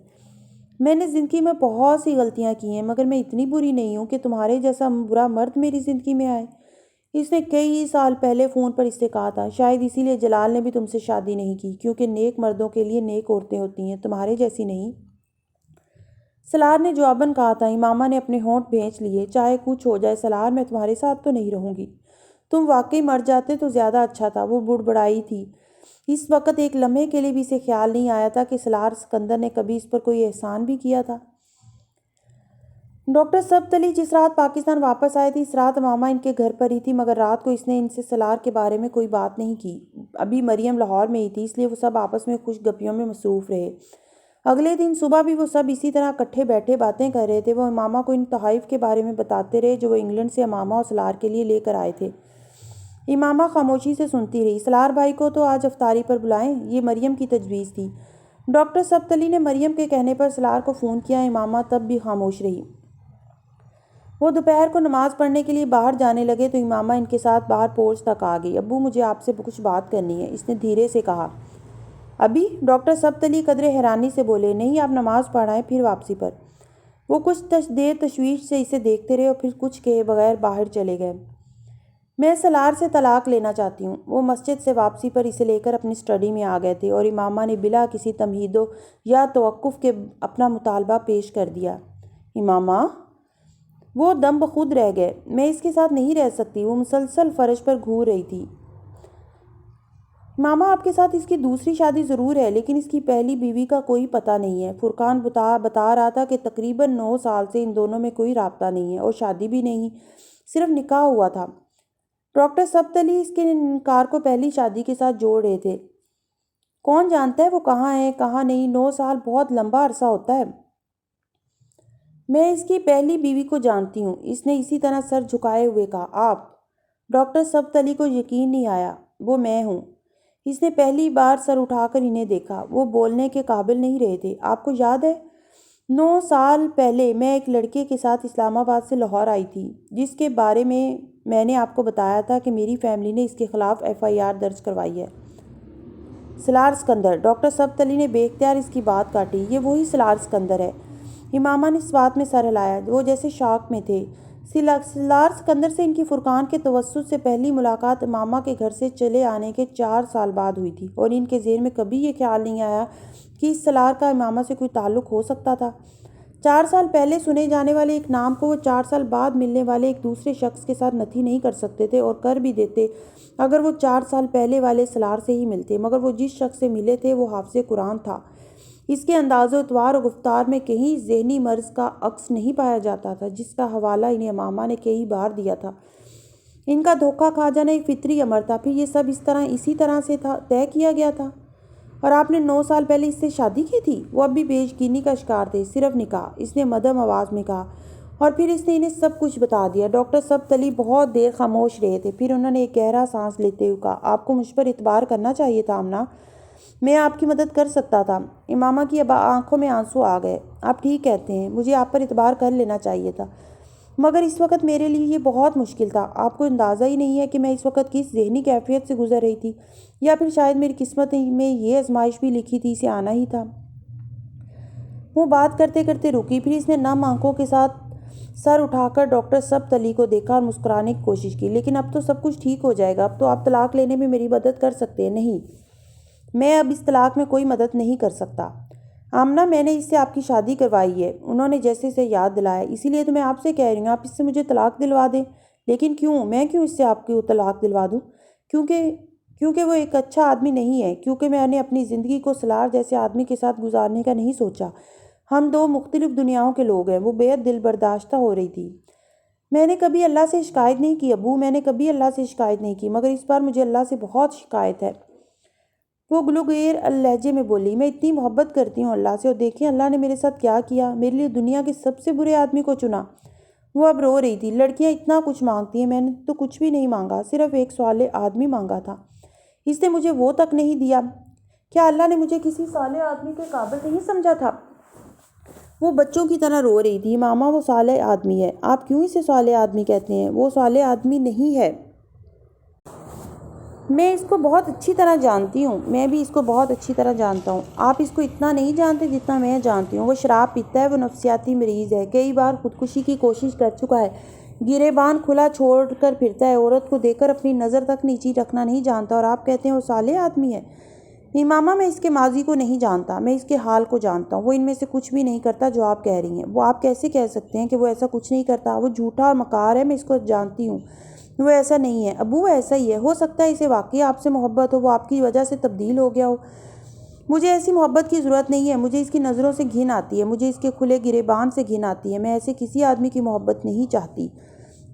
میں نے زندگی میں بہت سی غلطیاں کی ہیں مگر میں اتنی بری نہیں ہوں کہ تمہارے جیسا برا مرد میری زندگی میں آئے، اس نے کئی سال پہلے فون پر اس سے کہا تھا۔ شاید اسی لیے جلال نے بھی تم سے شادی نہیں کی، کیونکہ نیک مردوں کے لیے نیک عورتیں ہوتی ہیں، تمہارے جیسی نہیں۔ سلار نے جواباً کہا تھا۔ امامہ نے اپنے ہونٹ بھینچ لیے۔ چاہے کچھ ہو جائے سلار، میں تمہارے ساتھ تو نہیں رہوں گی۔ تم واقعی مر جاتے تو زیادہ اچھا تھا۔ وہ بڑبڑائی تھی۔ اس وقت ایک لمحے کے لیے بھی اسے خیال نہیں آیا تھا کہ سلار سکندر نے کبھی اس پر کوئی احسان بھی کیا تھا۔ ڈاکٹر سبت علی جس رات پاکستان واپس آئے تھے اس رات امامہ ان کے گھر پر ہی تھی، مگر رات کو اس نے ان سے سلار کے بارے میں کوئی بات نہیں کی۔ ابھی مریم لاہور میں ہی تھی، اس لیے وہ سب آپس میں خوش گپیوں میں مصروف رہے۔ اگلے دن صبح بھی وہ سب اسی طرح اکٹھے بیٹھے باتیں کر رہے تھے۔ وہ امامہ کو ان تحائف کے بارے میں بتاتے رہے جو وہ انگلینڈ سے امامہ اور سلار کے لیے لے کر آئے تھے۔ امامہ خاموشی سے سنتی رہی۔ سلار بھائی کو تو آج افطاری پر بلائیں، یہ مریم کی تجویز تھی۔ ڈاکٹر سبتلی نے مریم کے کہنے پر سلار کو فون کیا۔ امامہ تب بھی خاموش رہی۔ وہ دوپہر کو نماز پڑھنے کے لیے باہر جانے لگے تو امامہ ان کے ساتھ باہر پورچ تک آ گئی۔ ابو مجھے آپ سے کچھ بات کرنی ہے، اس نے دھیرے سے کہا۔ ابھی؟ ڈاکٹر سبتلی قدرے حیرانی سے بولے۔ نہیں، آپ نماز پڑھ آئیں پھر واپسی پر۔ وہ کچھ دیر تشویش سے اسے دیکھتے رہے اور پھر کچھ کہے بغیر باہر چلے گئے۔ میں سلار سے طلاق لینا چاہتی ہوں۔ وہ مسجد سے واپسی پر اسے لے کر اپنی اسٹڈی میں آ گئے تھے اور امامہ نے بلا کسی تمہید یا توقف کے اپنا مطالبہ پیش کر دیا۔ امامہ؟ وہ دم بخود رہ گئے۔ میں اس کے ساتھ نہیں رہ سکتی۔ وہ مسلسل فرش پر گھور رہی تھی۔ امامہ آپ کے ساتھ اس کی دوسری شادی ضرور ہے لیکن اس کی پہلی بیوی کا کوئی پتہ نہیں ہے۔ فرقان بتا رہا تھا کہ تقریباً 9 سال سے ان دونوں میں کوئی رابطہ نہیں ہے اور شادی بھی نہیں، صرف نکاح ہوا تھا۔ ڈاکٹر سبتلی اس کے انکار کو پہلی شادی کے ساتھ جوڑ رہے تھے۔ کون جانتا ہے وہ کہاں ہے کہاں نہیں، 9 سال بہت لمبا عرصہ ہوتا ہے۔ میں اس کی پہلی بیوی کو جانتی ہوں، اس نے اسی طرح سر جھکائے ہوئے کہا۔ آپ؟ ڈاکٹر سبتلی کو یقین نہیں آیا۔ وہ میں ہوں۔ اس نے پہلی بار سر اٹھا کر انہیں دیکھا۔ وہ بولنے کے قابل نہیں رہے تھے۔ آپ کو یاد ہے 9 سال پہلے میں ایک لڑکے کے ساتھ اسلام آباد سے لاہور آئی تھی جس کے بارے میں نے آپ کو بتایا تھا کہ میری فیملی نے اس کے خلاف FIR درج کروائی ہے۔ سلار سکندر؟ ڈاکٹر سبتلی نے بے اختیار اس کی بات کاٹی۔ یہ وہی سلار سکندر ہے۔ امامہ نے اس بات میں سر ہلایا۔ وہ جیسے شاک میں تھے۔ سلار سکندر سے ان کی فرقان کے توسط سے پہلی ملاقات امامہ کے گھر سے چلے آنے کے 4 سال بعد ہوئی تھی اور ان کے ذہن میں کبھی یہ خیال نہیں آیا کہ اس سلار کا امامہ سے کوئی تعلق ہو سکتا تھا۔ 4 سال پہلے سنے جانے والے ایک نام کو وہ 4 سال بعد ملنے والے ایک دوسرے شخص کے ساتھ نتھی نہیں کر سکتے تھے، اور کر بھی دیتے اگر وہ 4 سال پہلے والے سلار سے ہی ملتے، مگر وہ جس شخص سے ملے تھے وہ حافظ قرآن تھا۔ اس کے انداز و اطوار اور گفتار میں کہیں ذہنی مرض کا عکس نہیں پایا جاتا تھا جس کا حوالہ انہیں امامہ نے کئی بار دیا تھا۔ ان کا دھوکہ کھا جانا ایک فطری امر تھا۔ پھر یہ سب اسی طرح سے طے کیا گیا تھا۔ اور آپ نے 9 سال پہلے اس سے شادی کی تھی؟ وہ اب بھی بے یقینی کا شکار تھے۔ صرف نکاح، اس نے مدھم آواز میں کہا، اور پھر اس نے انہیں سب کچھ بتا دیا۔ ڈاکٹر سبتلی بہت دیر خاموش رہے تھے، پھر انہوں نے ایک گہرا سانس لیتے ہوئے کہا، آپ کو مجھ پر اعتبار کرنا چاہیے تھا آمنہ، میں آپ کی مدد کر سکتا تھا۔ امامہ کی آنکھوں میں آنسو آ گئے۔ آپ ٹھیک کہتے ہیں، مجھے آپ پر اعتبار کر لینا چاہیے تھا، مگر اس وقت میرے لیے یہ بہت مشکل تھا۔ آپ کو اندازہ ہی نہیں ہے کہ میں اس وقت کس ذہنی کیفیت سے گزر رہی تھی، یا پھر شاید میری قسمت میں یہ آزمائش بھی لکھی تھی، اسے آنا ہی تھا۔ وہ بات کرتے کرتے رکی، پھر اس نے نم آنکھوں کے ساتھ سر اٹھا کر ڈاکٹر سبتلی کو دیکھا اور مسکرانے کی کوشش کی۔ لیکن اب تو سب کچھ ٹھیک ہو جائے گا، اب تو آپ طلاق لینے میں میری مدد کر سکتے ہیں۔ نہیں، میں اب اس طلاق میں کوئی مدد نہیں کر سکتا۔ آمنہ، میں نے اس سے آپ کی شادی کروائی ہے، انہوں نے جیسے اسے یاد دلایا، اسی لیے تو میں آپ سے کہہ رہی ہوں آپ اس سے مجھے طلاق دلوا دیں۔ لیکن کیوں؟ میں کیوں اس سے آپ کو طلاق دلوا دوں؟ کیونکہ وہ ایک اچھا آدمی نہیں ہے، کیونکہ میں نے اپنی زندگی کو سلار جیسے آدمی کے ساتھ گزارنے کا نہیں سوچا۔ ہم 2 مختلف دنیاؤں کے لوگ ہیں۔ وہ بے حد دل برداشتہ ہو رہی تھی۔ میں نے کبھی اللہ سے شکایت نہیں کی ابو، میں نے کبھی اللہ سے شکایت نہیں کی، مگر اس بار مجھے اللہ سے بہت شکایت ہے۔ وہ گلوگیر لہجے میں بولی، میں اتنی محبت کرتی ہوں اللہ سے، اور دیکھیں اللہ نے میرے ساتھ کیا کیا، میرے لیے دنیا کے سب سے برے آدمی کو چنا۔ وہ اب رو رہی تھی۔ لڑکیاں اتنا کچھ مانگتی ہیں، میں نے تو کچھ بھی نہیں مانگا، صرف ایک صالح آدمی مانگا تھا، اس نے مجھے وہ تک نہیں دیا۔ کیا اللہ نے مجھے کسی صالح آدمی کے قابل نہیں سمجھا تھا؟ وہ بچوں کی طرح رو رہی تھی۔ ماما، وہ صالح آدمی ہے۔ آپ کیوں اسے صالح آدمی کہتے ہیں؟ وہ صالح آدمی نہیں ہے۔ میں اس کو بہت اچھی طرح جانتی ہوں، میں بھی اس کو بہت اچھی طرح جانتا ہوں۔ آپ اس کو اتنا نہیں جانتے جتنا میں جانتی ہوں۔ وہ شراب پیتا ہے، وہ نفسیاتی مریض ہے، کئی بار خودکشی کی کوشش کر چکا ہے، گریبان کھلا چھوڑ کر پھرتا ہے، عورت کو دیکھ کر اپنی نظر تک نیچی رکھنا نہیں جانتا، اور آپ کہتے ہیں وہ صالح آدمی ہے؟ امامہ، میں اس کے ماضی کو نہیں جانتا، میں اس کے حال کو جانتا ہوں۔ وہ ان میں سے کچھ بھی نہیں کرتا جو آپ کہہ رہی ہیں۔ وہ آپ کیسے کہہ سکتے ہیں کہ وہ ایسا کچھ نہیں کرتا؟ وہ جھوٹا اور مکار ہے، میں اس کو جانتی ہوں۔ وہ ایسا نہیں ہے ابو، وہ ایسا ہی ہے۔ ہو سکتا ہے اسے واقعی آپ سے محبت ہو، وہ آپ کی وجہ سے تبدیل ہو گیا ہو۔ مجھے ایسی محبت کی ضرورت نہیں ہے، مجھے اس کی نظروں سے گھن آتی ہے، مجھے اس کے کھلے گریبان سے گھن آتی ہے۔ میں ایسے کسی آدمی کی محبت نہیں چاہتی۔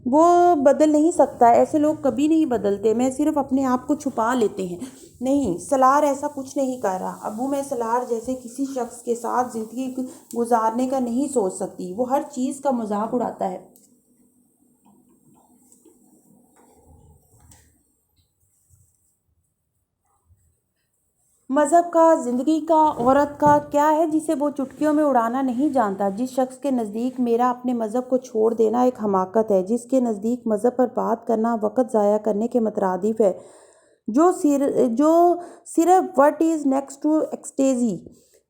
وہ بدل نہیں سکتا، ایسے لوگ کبھی نہیں بدلتے، میں صرف اپنے آپ کو چھپا لیتے ہیں۔ نہیں، سلار ایسا کچھ نہیں کر رہا ابو، میں سلار جیسے کسی شخص کے ساتھ زندگی گزارنے کا نہیں سوچ سکتی، وہ ہر چیز کا مذاق اڑاتا ہے۔ مذہب کا، زندگی کا، عورت کا کیا ہے جسے وہ چٹکیوں میں اڑانا نہیں جانتا؟ جس شخص کے نزدیک میرا اپنے مذہب کو چھوڑ دینا ایک حماقت ہے، جس کے نزدیک مذہب پر بات کرنا وقت ضائع کرنے کے مترادف ہے، جو صرف "وٹ از نیکسٹ ٹو ایکسٹیزی"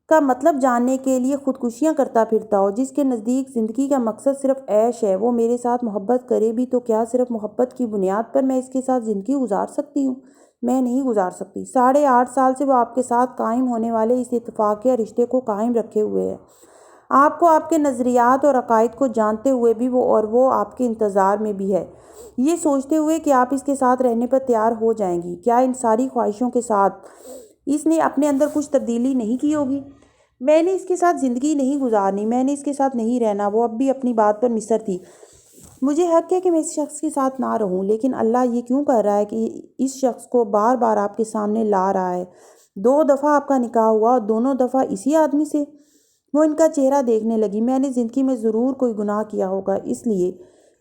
کا مطلب جاننے کے لیے خودکشیاں کرتا پھرتا ہو، جس کے نزدیک زندگی کا مقصد صرف عیش ہے، وہ میرے ساتھ محبت کرے بھی تو کیا صرف محبت کی بنیاد پر میں اس کے ساتھ زندگی گزار سکتی ہوں؟ میں نہیں گزار سکتی۔ 8.5 سال سے وہ آپ کے ساتھ قائم ہونے والے اس اتفاقیہ رشتے کو قائم رکھے ہوئے ہے، آپ کو، آپ کے نظریات اور عقائد کو جانتے ہوئے بھی، وہ آپ کے انتظار میں بھی ہے، یہ سوچتے ہوئے کہ آپ اس کے ساتھ رہنے پر تیار ہو جائیں گی۔ کیا ان ساری خواہشوں کے ساتھ اس نے اپنے اندر کچھ تبدیلی نہیں کی ہوگی؟ میں نے اس کے ساتھ زندگی نہیں گزارنی، میں نے اس کے ساتھ نہیں رہنا۔ وہ اب بھی اپنی بات پر مصر تھی۔ مجھے حق ہے کہ میں اس شخص کے ساتھ نہ رہوں، لیکن اللہ یہ کیوں کر رہا ہے کہ اس شخص کو بار بار آپ کے سامنے لا رہا ہے؟ 2 دفعہ آپ کا نکاح ہوا اور دونوں دفعہ اسی آدمی سے۔ وہ ان کا چہرہ دیکھنے لگی۔ میں نے زندگی میں ضرور کوئی گناہ کیا ہوگا، اس لیے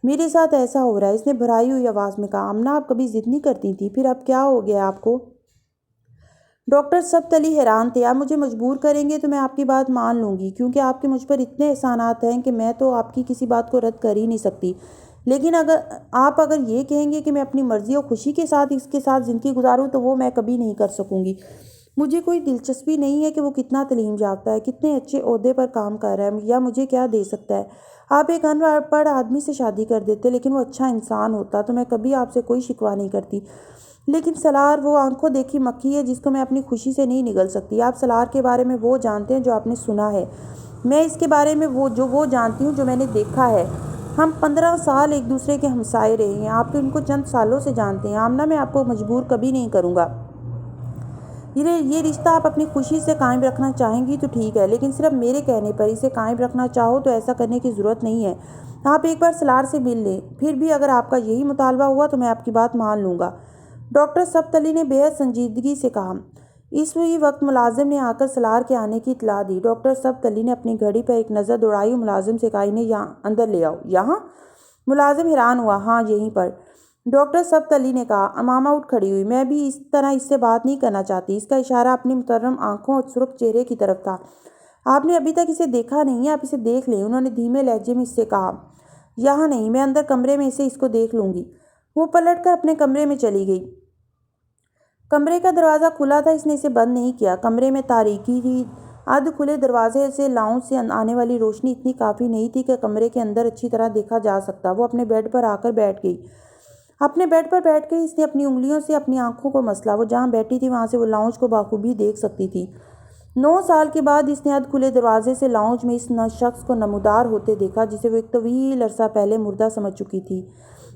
میرے ساتھ ایسا ہو رہا ہے، اس نے بھرائی ہوئی آواز میں کہا۔ آمنہ، آپ کبھی ضد نہیں کرتی تھی، پھر اب کیا ہو گیا آپ کو؟ ڈاکٹر سبتلی حیران تھے۔ آپ مجھے مجبور کریں گے تو میں آپ کی بات مان لوں گی، کیونکہ آپ کے مجھ پر اتنے احسانات ہیں کہ میں تو آپ کی کسی بات کو رد کر ہی نہیں سکتی۔ لیکن اگر یہ کہیں گے کہ میں اپنی مرضی اور خوشی کے ساتھ اس کے ساتھ زندگی گزاروں تو وہ میں کبھی نہیں کر سکوں گی۔ مجھے کوئی دلچسپی نہیں ہے کہ وہ کتنا تعلیم یافتہ ہے، کتنے اچھے عہدے پر کام کر رہا ہے، یا مجھے کیا دے سکتا ہے۔ آپ ایک ان پڑھ آدمی سے شادی کر دیتے، لیکن وہ اچھا انسان ہوتا تو میں کبھی آپ سے کوئی شکوہ نہیں کرتی۔ لیکن سالار وہ آنکھوں دیکھی مکھی ہے جس کو میں اپنی خوشی سے نہیں نگل سکتی۔ آپ سالار کے بارے میں وہ جانتے ہیں جو آپ نے سنا ہے، میں اس کے بارے میں وہ جانتی ہوں جو میں نے دیکھا ہے۔ ہم 15 سال ایک دوسرے کے ہمسائے رہے ہیں، آپ ان کو چند سالوں سے جانتے ہیں۔ آمنہ، میں آپ کو مجبور کبھی نہیں کروں گا۔ یہ رشتہ آپ اپنی خوشی سے قائم رکھنا چاہیں گی تو ٹھیک ہے، لیکن صرف میرے کہنے پر اسے قائم رکھنا چاہو تو ایسا کرنے کی ضرورت نہیں ہے۔ آپ ایک بار سالار سے مل لیں، پھر بھی اگر آپ کا یہی مطالبہ ہوا تو میں آپ کی بات مان لوں گا۔ ڈاکٹر سبتلی نے بے حد سنجیدگی سے کہا۔ اسی وقت ملازم نے آ کر سالار کے آنے کی اطلاع دی۔ ڈاکٹر سبتلی نے اپنی گھڑی پر ایک نظر دوڑائی اور ملازم سے کہا، انہیں یہاں اندر لے آؤ۔ یہاں؟ ملازم حیران ہوا۔ ہاں، یہیں پر۔ ڈاکٹر سبتلی نے کہا۔ امامہ اٹھ کھڑی ہوئی۔ میں بھی اس طرح اس سے بات نہیں کرنا چاہتی۔ اس کا اشارہ اپنی محترم آنکھوں اور سرخ چہرے کی طرف تھا۔ آپ نے ابھی تک اسے دیکھا نہیں ہے، آپ اسے دیکھ لیں، انہوں نے دھیمے لہجے میں اس سے کہا۔ یہاں نہیں، میں اندر کمرے میں سے اس کو دیکھ لوں گی۔ وہ پلٹ کر اپنے کمرے میں چلی گئی۔ کمرے کا دروازہ کھلا تھا، اس نے اسے بند نہیں کیا۔ کمرے میں تاریکی تھی۔ ادھ کھلے دروازے سے لاؤنج سے آنے والی روشنی اتنی کافی نہیں تھی کہ کمرے کے اندر اچھی طرح دیکھا جا سکتا۔ وہ اپنے بیڈ پر آ کر بیٹھ گئی۔ اپنے بیڈ پر بیٹھ کے اس نے اپنی انگلیوں سے اپنی آنکھوں کو مسلا۔ وہ جہاں بیٹھی تھی وہاں سے وہ لاؤنج کو بخوبی دیکھ سکتی تھی۔ 9 سال کے بعد اس نے ادھ کھلے دروازے سے لاؤنج میں اس شخص کو نمودار ہوتے دیکھا جسے وہ ایک طویل عرصہ پہلے مردہ سمجھ چکی تھی،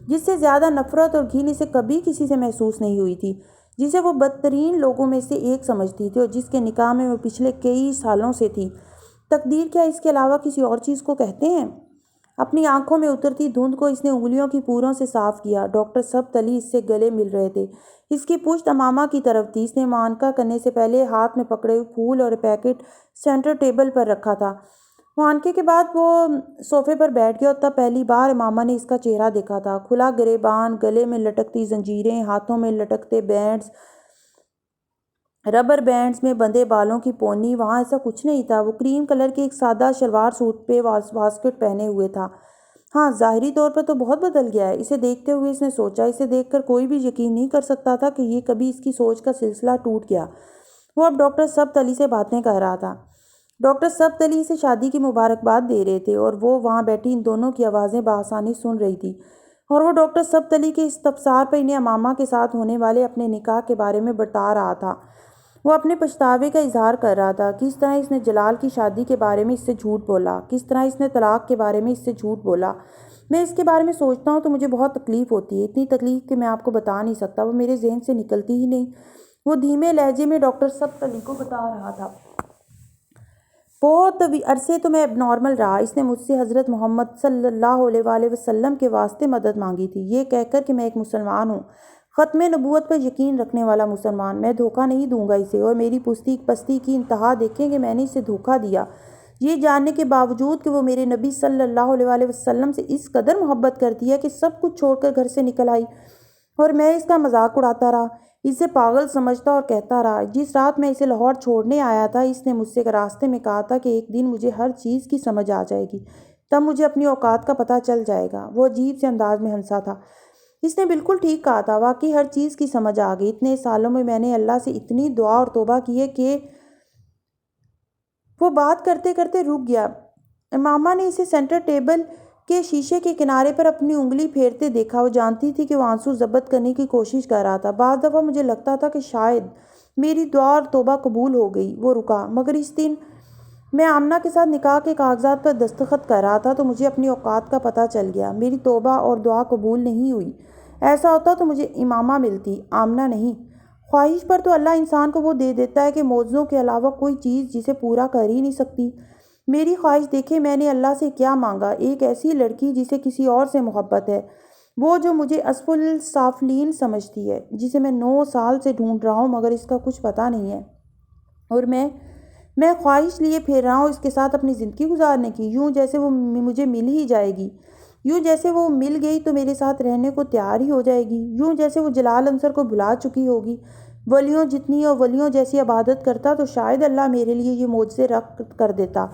جس سے زیادہ نفرت اور گھن اسے کبھی کسی سے محسوس نہیں ہوئی تھی، جسے وہ بدترین لوگوں میں سے ایک سمجھتی تھی اور جس کے نکاح میں وہ پچھلے کئی سالوں سے تھی۔ تقدیر کیا اس کے علاوہ کسی اور چیز کو کہتے ہیں؟ اپنی آنکھوں میں اترتی دھند کو اس نے انگلیوں کی پوروں سے صاف کیا۔ ڈاکٹر سبتلی اس سے گلے مل رہے تھے۔ اس کی پشت امامہ کی طرف تھی۔ اس نے معانقہ کرنے سے پہلے ہاتھ میں پکڑے ہوئے پھول اور پیکٹ سینٹر ٹیبل پر رکھا تھا۔ معانقے کے بعد وہ صوفے پر بیٹھ گیا اور تب پہلی بار امامہ نے اس کا چہرہ دیکھا تھا۔ کھلا گریبان، گلے میں لٹکتی زنجیریں، ہاتھوں میں لٹکتے بینڈز، ربر بینڈز میں بندھے بالوں کی پونی، وہاں ایسا کچھ نہیں تھا۔ وہ کریم کلر کے ایک سادہ شلوار سوٹ پہ واسکٹ پہنے ہوئے تھا۔ ہاں، ظاہری طور پر تو بہت بدل گیا ہے۔ اسے دیکھتے ہوئے اس نے سوچا۔ اسے دیکھ کر کوئی بھی یقین نہیں کر سکتا تھا کہ یہ کبھی اس کی سوچ کا سلسلہ ٹوٹ گیا۔ وہ اب ڈاکٹر سبتلی سے باتیں کر رہا تھا۔ ڈاکٹر سبتلی اسے شادی کی مبارکباد دے رہے تھے اور وہ وہاں بیٹھی ان دونوں کی آوازیں بآسانی سن رہی تھی، اور وہ ڈاکٹر سبتلی کے اس استفسار پر انہیں امامہ کے ساتھ ہونے والے اپنے نکاح کے بارے میں بتا رہا تھا۔ وہ اپنے پچھتاوے کا اظہار کر رہا تھا۔ کس طرح اس نے جلال کی شادی کے بارے میں اس سے جھوٹ بولا، کس طرح اس نے طلاق کے بارے میں اس سے جھوٹ بولا۔ میں اس کے بارے میں سوچتا ہوں تو مجھے بہت تکلیف ہوتی ہے، اتنی تکلیف کہ میں آپ کو بتا نہیں سکتا، وہ میرے ذہن سے نکلتی ہی نہیں۔ وہ دھیمے لہجے میں ڈاکٹر سبتلی کو بتا رہا تھا۔ بہت عرصے تو میں اب نارمل رہا۔ اس نے مجھ سے حضرت محمد صلی اللہ علیہ وآلہ وسلم کے واسطے مدد مانگی تھی، یہ کہہ کر کہ میں ایک مسلمان ہوں، ختم نبوت پر یقین رکھنے والا مسلمان۔ میں دھوکہ نہیں دوں گا اسے، اور میری پستی کی انتہا دیکھیں کہ میں نے اسے دھوکہ دیا، یہ جاننے کے باوجود کہ وہ میرے نبی صلی اللہ علیہ وآلہ وسلم سے اس قدر محبت کرتی ہے کہ سب کچھ چھوڑ کر گھر سے نکل آئی، اور میں اس کا مذاق اڑاتا رہا۔ اسے پاگل سمجھتا اور کہتا رہا۔ جس رات میں اسے لاہور چھوڑنے آیا تھا اس نے مجھ سے راستے میں کہا تھا کہ ایک دن مجھے ہر چیز کی سمجھ آ جائے گی، تب مجھے اپنی اوقات کا پتہ چل جائے گا۔ وہ عجیب سے انداز میں ہنسا تھا۔ اس نے بالکل ٹھیک کہا تھا، واقعی ہر چیز کی سمجھ آ گئی۔ اتنے سالوں میں نے اللہ سے اتنی دعا اور توبہ کی ہے کہ وہ بات کرتے کرتے رک گیا۔ امامہ نے اسے سینٹر ٹیبل کے شیشے کے کنارے پر اپنی انگلی پھیرتے دیکھا۔ وہ جانتی تھی کہ وہ آنسو ضبط کرنے کی کوشش کر رہا تھا۔ بعض دفعہ مجھے لگتا تھا کہ شاید میری دعا اور توبہ قبول ہو گئی۔ وہ رکا۔ مگر اس دن میں آمنہ کے ساتھ نکاح کے کاغذات پر دستخط کر رہا تھا تو مجھے اپنی اوقات کا پتہ چل گیا۔ میری توبہ اور دعا قبول نہیں ہوئی۔ ایسا ہوتا تو مجھے امامہ ملتی، آمنہ نہیں۔ خواہش پر تو اللہ انسان کو وہ دے دیتا ہے کہ معجزوں کے علاوہ کوئی چیز جسے پورا کر ہی نہیں سکتی۔ میری خواہش دیکھے میں نے اللہ سے کیا مانگا، ایک ایسی لڑکی جسے کسی اور سے محبت ہے، وہ جو مجھے اسفل السافلین سمجھتی ہے، جسے میں 9 سال سے ڈھونڈ رہا ہوں مگر اس کا کچھ پتہ نہیں ہے، اور میں خواہش لیے پھر رہا ہوں اس کے ساتھ اپنی زندگی گزارنے کی، یوں جیسے وہ مجھے مل ہی جائے گی، یوں جیسے وہ مل گئی تو میرے ساتھ رہنے کو تیار ہی ہو جائے گی، یوں جیسے وہ جلال عنصر کو بھلا چکی ہوگی۔ ولیوں جتنی اور ولیوں جیسی عبادت کرتا تو شاید اللہ میرے لیے یہ معجزے رخ کر دیتا،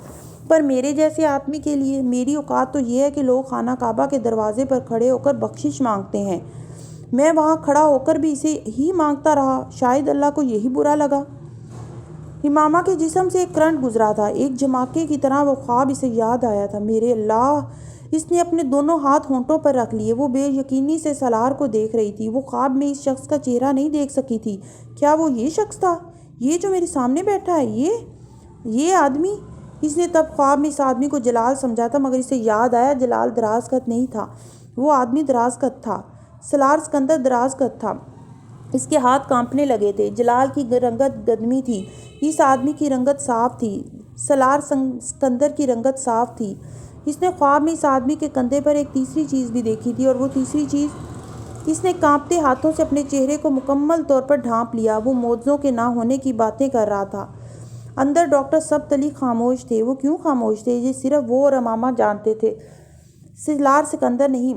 پر میرے جیسے آدمی کے لیے میری اوقات تو یہ ہے کہ لوگ خانہ کعبہ کے دروازے پر کھڑے ہو کر بخشش مانگتے ہیں، میں وہاں کھڑا ہو کر بھی اسے ہی مانگتا رہا، شاید اللہ کو یہی برا لگا۔ امامہ کے جسم سے ایک کرنٹ گزرا تھا، ایک جھماکے کی طرح وہ خواب اسے یاد آیا تھا۔ میرے اللہ! اس نے اپنے دونوں ہاتھ ہونٹوں پر رکھ لیے۔ وہ بے یقینی سے سالار کو دیکھ رہی تھی۔ وہ خواب میں اس شخص کا چہرہ نہیں دیکھ سکی تھی۔ کیا وہ یہ شخص تھا؟ یہ جو میرے سامنے بیٹھا ہے، یہ آدمی؟ اس نے تب خواب میں اس آدمی کو جلال سمجھا تھا، مگر اسے یاد آیا جلال دراز قد نہیں تھا، وہ آدمی دراز قد تھا، سالار سکندر دراز قد تھا۔ اس کے ہاتھ کانپنے لگے تھے۔ جلال کی رنگت گدمی تھی، اس آدمی کی رنگت صاف تھی، سالار سکندر کی رنگت صاف تھی۔ اس نے خواب میں اس آدمی کے کندھے پر ایک تیسری چیز بھی دیکھی تھی، اور وہ تیسری چیز اس نے کانپتے ہاتھوں سے اپنے چہرے کو مکمل طور پر ڈھانپ لیا۔ وہ معجزوں کے نہ ہونے کی باتیں کر رہا تھا۔ اندر ڈاکٹر سبت علی خاموش تھے۔ وہ کیوں خاموش تھے؟ یہ صرف وہ اور امامہ جانتے تھے، سالار سکندر نہیں۔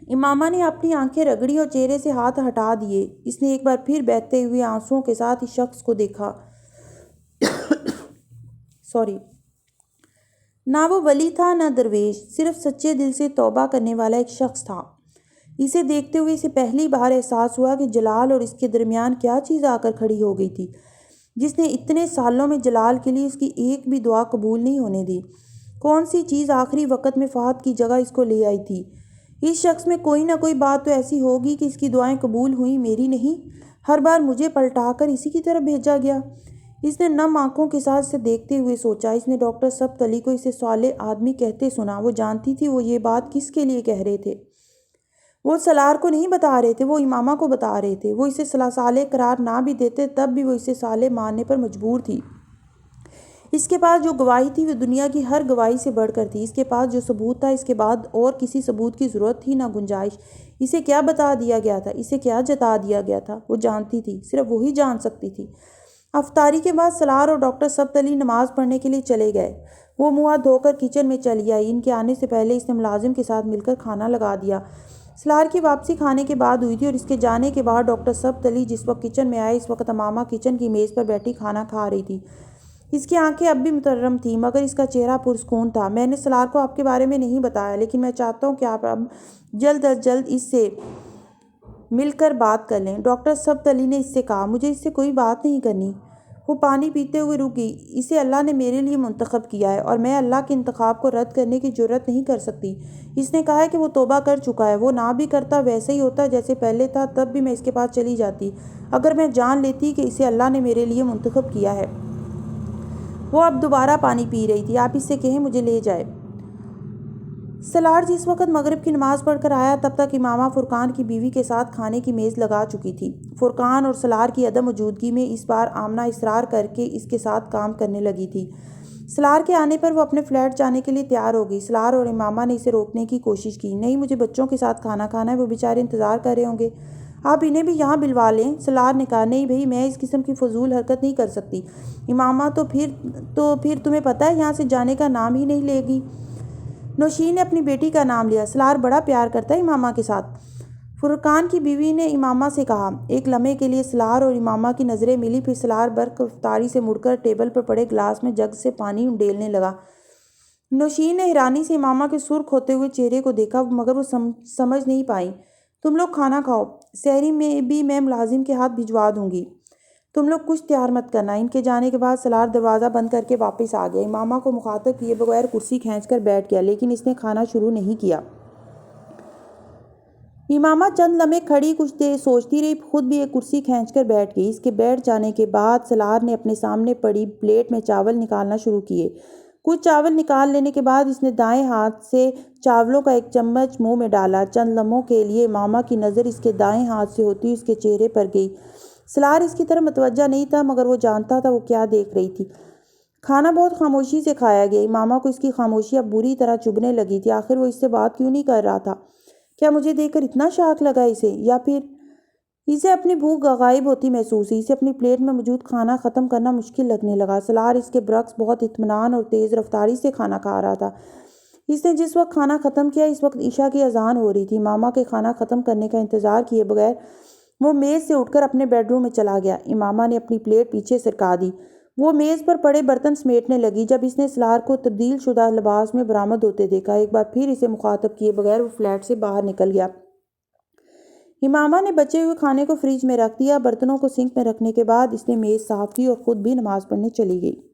امامہ نے اپنی آنکھیں رگڑی اور چہرے سے ہاتھ ہٹا دیے۔ اس نے ایک بار پھر بہتے ہوئے آنسوؤں کے ساتھ اس شخص کو دیکھا۔ نہ وہ ولی تھا نہ درویش، صرف سچے دل سے توبہ کرنے والا ایک شخص تھا۔ اسے دیکھتے ہوئے اسے پہلی بار احساس ہوا کہ جلال اور اس کے درمیان کیا چیز آ کر کھڑی ہو گئی تھی، جس نے اتنے سالوں میں جلال کے لیے اس کی ایک بھی دعا قبول نہیں ہونے دی۔ کون سی چیز آخری وقت میں فہد کی جگہ اس کو لے آئی تھی؟ اس شخص میں کوئی نہ کوئی بات تو ایسی ہوگی کہ اس کی دعائیں قبول ہوئیں، میری نہیں۔ ہر بار مجھے پلٹا کر اسی کی طرف بھیجا گیا۔ اس نے نم آنکھوں کے ساتھ اسے دیکھتے ہوئے سوچا۔ اس نے ڈاکٹر سبت علی کو اسے صالح آدمی کہتے سنا۔ وہ جانتی تھی وہ یہ بات کس کے لیے کہہ رہے تھے۔ وہ سالار کو نہیں بتا رہے تھے، وہ امامہ کو بتا رہے تھے۔ وہ اسے صالح قرار نہ بھی دیتے تب بھی وہ اسے صالح ماننے پر مجبور تھی۔ اس کے پاس جو گواہی تھی وہ دنیا کی ہر گواہی سے بڑھ کر تھی۔ اس کے پاس جو ثبوت تھا اس کے بعد اور کسی ثبوت کی ضرورت تھی نہ گنجائش۔ اسے کیا بتا دیا گیا تھا، اسے کیا جتا دیا گیا تھا، وہ جانتی تھی، صرف وہی جان سکتی تھی۔ افطاری کے بعد سالار اور ڈاکٹر سبت علی نماز پڑھنے کے لیے چلے گئے۔ وہ منہ ہاتھ دھو کر کچن میں چلی آئی۔ ان کے آنے سے پہلے اس نے ملازم کے ساتھ مل کر کھانا لگا دیا۔ سالار کی واپسی کھانے کے بعد ہوئی تھی، اور اس کے جانے کے بعد ڈاکٹر سبت علی جس وقت کچن میں آئے اس وقت امامہ کچن کی میز پر بیٹھی کھانا کھا رہی تھی۔ اس کی آنکھیں اب بھی مترم تھیں، مگر اس کا چہرہ پرسکون تھا۔ میں نے سالار کو آپ کے بارے میں نہیں بتایا، لیکن میں چاہتا ہوں کہ آپ اب جلد از جلد اس سے مل کر بات کر لیں، ڈاکٹر سبت علی نے اس سے کہا۔ مجھے اس سے کوئی بات نہیں کرنی۔ وہ پانی پیتے ہوئے رک گئی۔ اسے اللہ نے میرے لیے منتخب کیا ہے، اور میں اللہ کے انتخاب کو رد کرنے کی جرأت نہیں کر سکتی۔ اس نے کہا ہے کہ وہ توبہ کر چکا ہے۔ وہ نہ بھی کرتا ویسے ہی ہوتا جیسے پہلے تھا، تب بھی میں اس کے پاس چلی جاتی اگر میں جان لیتی کہ اسے اللہ نے میرے لیے منتخب کیا ہے۔ وہ اب دوبارہ پانی پی رہی تھی۔ آپ اس سے کہیں مجھے لے جائے۔ سالار جس وقت مغرب کی نماز پڑھ کر آیا تب تک امامہ فرقان کی بیوی کے ساتھ کھانے کی میز لگا چکی تھی۔ فرقان اور سالار کی عدم موجودگی میں اس بار آمنہ اصرار کر کے اس کے ساتھ کام کرنے لگی تھی۔ سالار کے آنے پر وہ اپنے فلیٹ جانے کے لیے تیار ہو گئی۔ سالار اور امامہ نے اسے روکنے کی کوشش کی۔ نہیں، مجھے بچوں کے ساتھ کھانا کھانا ہے، وہ بیچارے انتظار کر رہے ہوں گے، آپ انہیں بھی یہاں بلوا لیں۔ سالار نے کہا، نہیں بھئی، میں اس قسم کی فضول حرکت نہیں کر سکتی۔ امامہ تو پھر تمہیں پتہ ہے یہاں سے جانے کا نام ہی نہیں لے گی۔ نوشین نے اپنی بیٹی کا نام لیا۔ سالار بڑا پیار کرتا ہے امامہ کے ساتھ۔ فرقان کی بیوی نے امامہ سے کہا۔ ایک لمحے کے لیے سلار اور امامہ کی نظریں ملی، پھر سلار برق رفتاری سے مڑ کر ٹیبل پر پڑے گلاس میں جگ سے پانی ڈیلنے لگا۔ نوشین نے حیرانی سے امامہ کے سرخ ہوتے ہوئے چہرے کو دیکھا، مگر وہ سمجھ نہیں پائیں۔ تم لوگ کھانا کھاؤ، سحری میں بھی میں ملازم کے ہاتھ بھجوا دوں گی۔ تم لوگ کچھ تیار مت کرنا۔ ان کے جانے کے بعد سلار دروازہ بند کر کے واپس آ گیا۔ امامہ کو مخاطب کیے بغیر کرسی کھینچ کر بیٹھ گیا، لیکن اس نے کھانا شروع نہیں کیا۔ امامہ چند لمحے کھڑی کچھ دیر سوچتی رہی، خود بھی ایک کرسی کھینچ کر بیٹھ گئی۔ اس کے بیٹھ جانے کے بعد سلار نے اپنے سامنے پڑی پلیٹ میں چاول نکالنا شروع کیے۔ کچھ چاول نکال لینے کے بعد اس نے دائیں ہاتھ سے چاولوں کا ایک چمچ منہ میں ڈالا۔ چند لمحوں کے لیے امامہ کی نظر اس کے دائیں ہاتھ سے ہوتی اس کے چہرے پر گئی۔ سلار اس کی طرف متوجہ نہیں تھا، مگر وہ جانتا تھا وہ کیا دیکھ رہی تھی۔ کھانا بہت خاموشی سے کھایا گیا۔ امامہ کو اس کی خاموشی اب بری طرح چبھنے لگی تھی۔ آخر وہ اس سے بات کیوں نہیں کر رہا تھا؟ کیا مجھے دیکھ کر اتنا شاک لگا اسے، یا پھر اسے اپنی بھوک غائب ہوتی محسوس ہوئی؟ اسے اپنی پلیٹ میں موجود کھانا ختم کرنا مشکل لگنے لگا۔ سلار اس کے برعکس بہت اطمینان اور تیز رفتاری سے کھانا کھا رہا تھا۔ اس نے جس وقت کھانا ختم کیا اس وقت عشاء کی اذان ہو رہی تھی۔ امامہ کے کھانا ختم کرنے کا انتظار کیے بغیر وہ میز سے اٹھ کر اپنے بیڈ روم میں چلا گیا۔ امامہ نے اپنی پلیٹ پیچھے سرکا دی۔ وہ میز پر پڑے برتن سمیٹنے لگی جب اس نے سلار کو تبدیل شدہ لباس میں برآمد ہوتے دیکھا۔ ایک بار پھر اسے مخاطب کیے بغیر وہ فلیٹ سے باہر نکل گیا۔ امامہ نے بچے ہوئے کھانے کو فریج میں رکھ دیا۔ برتنوں کو سنک میں رکھنے کے بعد اس نے میز صاف کی اور خود بھی نماز پڑھنے چلی گئی۔